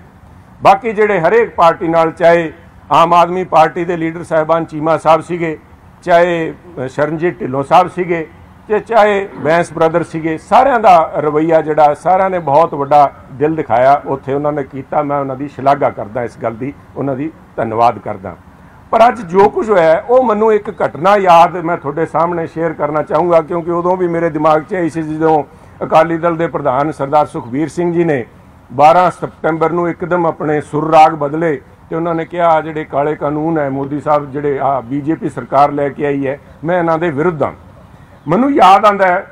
ਬਾਕੀ ਜਿਹੜੇ ਹਰੇਕ ਪਾਰਟੀ ਨਾਲ, ਚਾਹੇ ਆਮ ਆਦਮੀ ਪਾਰਟੀ ਦੇ ਲੀਡਰ ਸਾਹਿਬਾਨ ਚੀਮਾ ਸਾਹਿਬ ਸੀਗੇ, ਚਾਹੇ ਸ਼ਰਨਜੀਤ ਢਿੱਲੋਂ ਸਾਹਿਬ ਸੀਗੇ, ਤੇ ਚਾਹੇ ਬੈਂਸ ਬ੍ਰਦਰ ਸੀਗੇ, ਸਾਰਿਆਂ ਦਾ ਰਵੱਈਆ ਜਿਹੜਾ ਸਾਰਿਆਂ ਨੇ ਬਹੁਤ ਵੱਡਾ ਦਿਲ ਦਿਖਾਇਆ ਉੱਥੇ ਉਹਨਾਂ ਨੇ ਕੀਤਾ। ਮੈਂ ਉਹਨਾਂ ਦੀ ਸ਼ਲਾਘਾ ਕਰਦਾ, ਇਸ ਗੱਲ ਦੀ ਉਹਨਾਂ ਦੀ ਧੰਨਵਾਦ ਕਰਦਾ। ਪਰ ਅੱਜ ਜੋ ਕੁਝ ਹੋਇਆ ਉਹ ਮੈਨੂੰ ਇੱਕ ਘਟਨਾ ਯਾਦ ਮੈਂ ਤੁਹਾਡੇ ਸਾਹਮਣੇ ਸ਼ੇਅਰ ਕਰਨਾ ਚਾਹੂੰਗਾ, ਕਿਉਂਕਿ ਉਦੋਂ ਵੀ ਮੇਰੇ ਦਿਮਾਗ 'ਚ ਆਈ ਸੀ ਜਦੋਂ ਅਕਾਲੀ ਦਲ ਦੇ ਪ੍ਰਧਾਨ ਸਰਦਾਰ ਸੁਖਬੀਰ ਸਿੰਘ ਜੀ ਨੇ 12 ਸਤੰਬਰ ਨੂੰ ਇੱਕਦਮ ਆਪਣੇ ਸੁਰ ਰਾਗ ਬਦਲੇ ਤੇ ਉਹਨਾਂ ਨੇ ਕਿਹਾ ਜਿਹੜੇ ਕਾਲੇ ਕਾਨੂੰਨ ਹੈ ਮੋਦੀ ਸਾਹਿਬ ਜਿਹੜੇ ਬੀਜੇਪੀ ਸਰਕਾਰ ਲੈ ਕੇ ਆਈ ਹੈ, ਮੈਂ ਇਹਨਾਂ ਦੇ ਵਿਰੁੱਧ ਹਾਂ। ਮੈਨੂੰ ਯਾਦ ਆਉਂਦਾ ਹੈ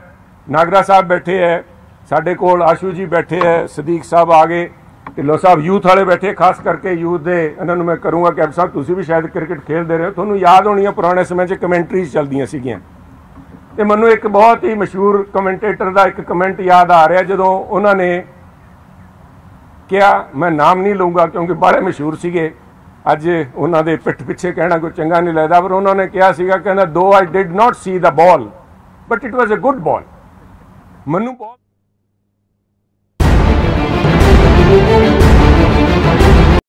ਨਾਗਰਾ ਸਾਹਿਬ ਬੈਠੇ ਹੈ ਸਾਡੇ ਕੋਲ, ਆਸ਼ੂ ਜੀ ਬੈਠੇ ਹੈ, ਸਦੀਕ ਸਾਹਿਬ ਆ ਗਏ, ਢਿੱਲੋਂ ਸਾਹਿਬ ਯੂਥ ਵਾਲੇ ਬੈਠੇ, ਖਾਸ ਕਰਕੇ ਯੂਥ ਦੇ ਇਹਨਾਂ ਨੂੰ ਮੈਂ ਕਰੂੰਗਾ ਕੈਪਟਨ ਸਾਹਿਬ ਤੁਸੀਂ ਵੀ ਸ਼ਾਇਦ ਕ੍ਰਿਕਟ ਖੇਡਦੇ ਰਹੇ ਹੋ, ਤੁਹਾਨੂੰ ਯਾਦ ਹੋਣੀ ਹੈ ਪੁਰਾਣੇ ਸਮੇਂ 'ਚ ਕਮੈਂਟਰੀਜ਼ ਚੱਲਦੀਆਂ ਸੀਗੀਆਂ। ਤੇ ਮੈਨੂੰ ਇੱਕ ਬਹੁਤ ਹੀ ਮਸ਼ਹੂਰ ਕਮੈਂਟੇਟਰ ਦਾ ਇੱਕ ਕਮੈਂਟ ਯਾਦ ਆ ਰਿਹਾ, ਜਦੋਂ ਉਹਨਾਂ ਨੇ ਕਿਹਾ, ਮੈਂ ਨਾਮ ਨਹੀਂ ਲਊਂਗਾ ਕਿਉਂਕਿ ਬੜੇ ਮਸ਼ਹੂਰ ਸੀਗੇ, ਅੱਜ ਉਹਨਾਂ ਦੇ ਪਿੱਠ ਪਿੱਛੇ ਕਹਿਣਾ ਕੋਈ ਚੰਗਾ ਨਹੀਂ ਲੱਗਦਾ, ਪਰ ਉਹਨਾਂ ਨੇ ਕਿਹਾ ਸੀਗਾ, ਕਹਿੰਦਾ though I did not see the ball but it was a good ball. ਮੈਨੂੰ ਬਹੁਤ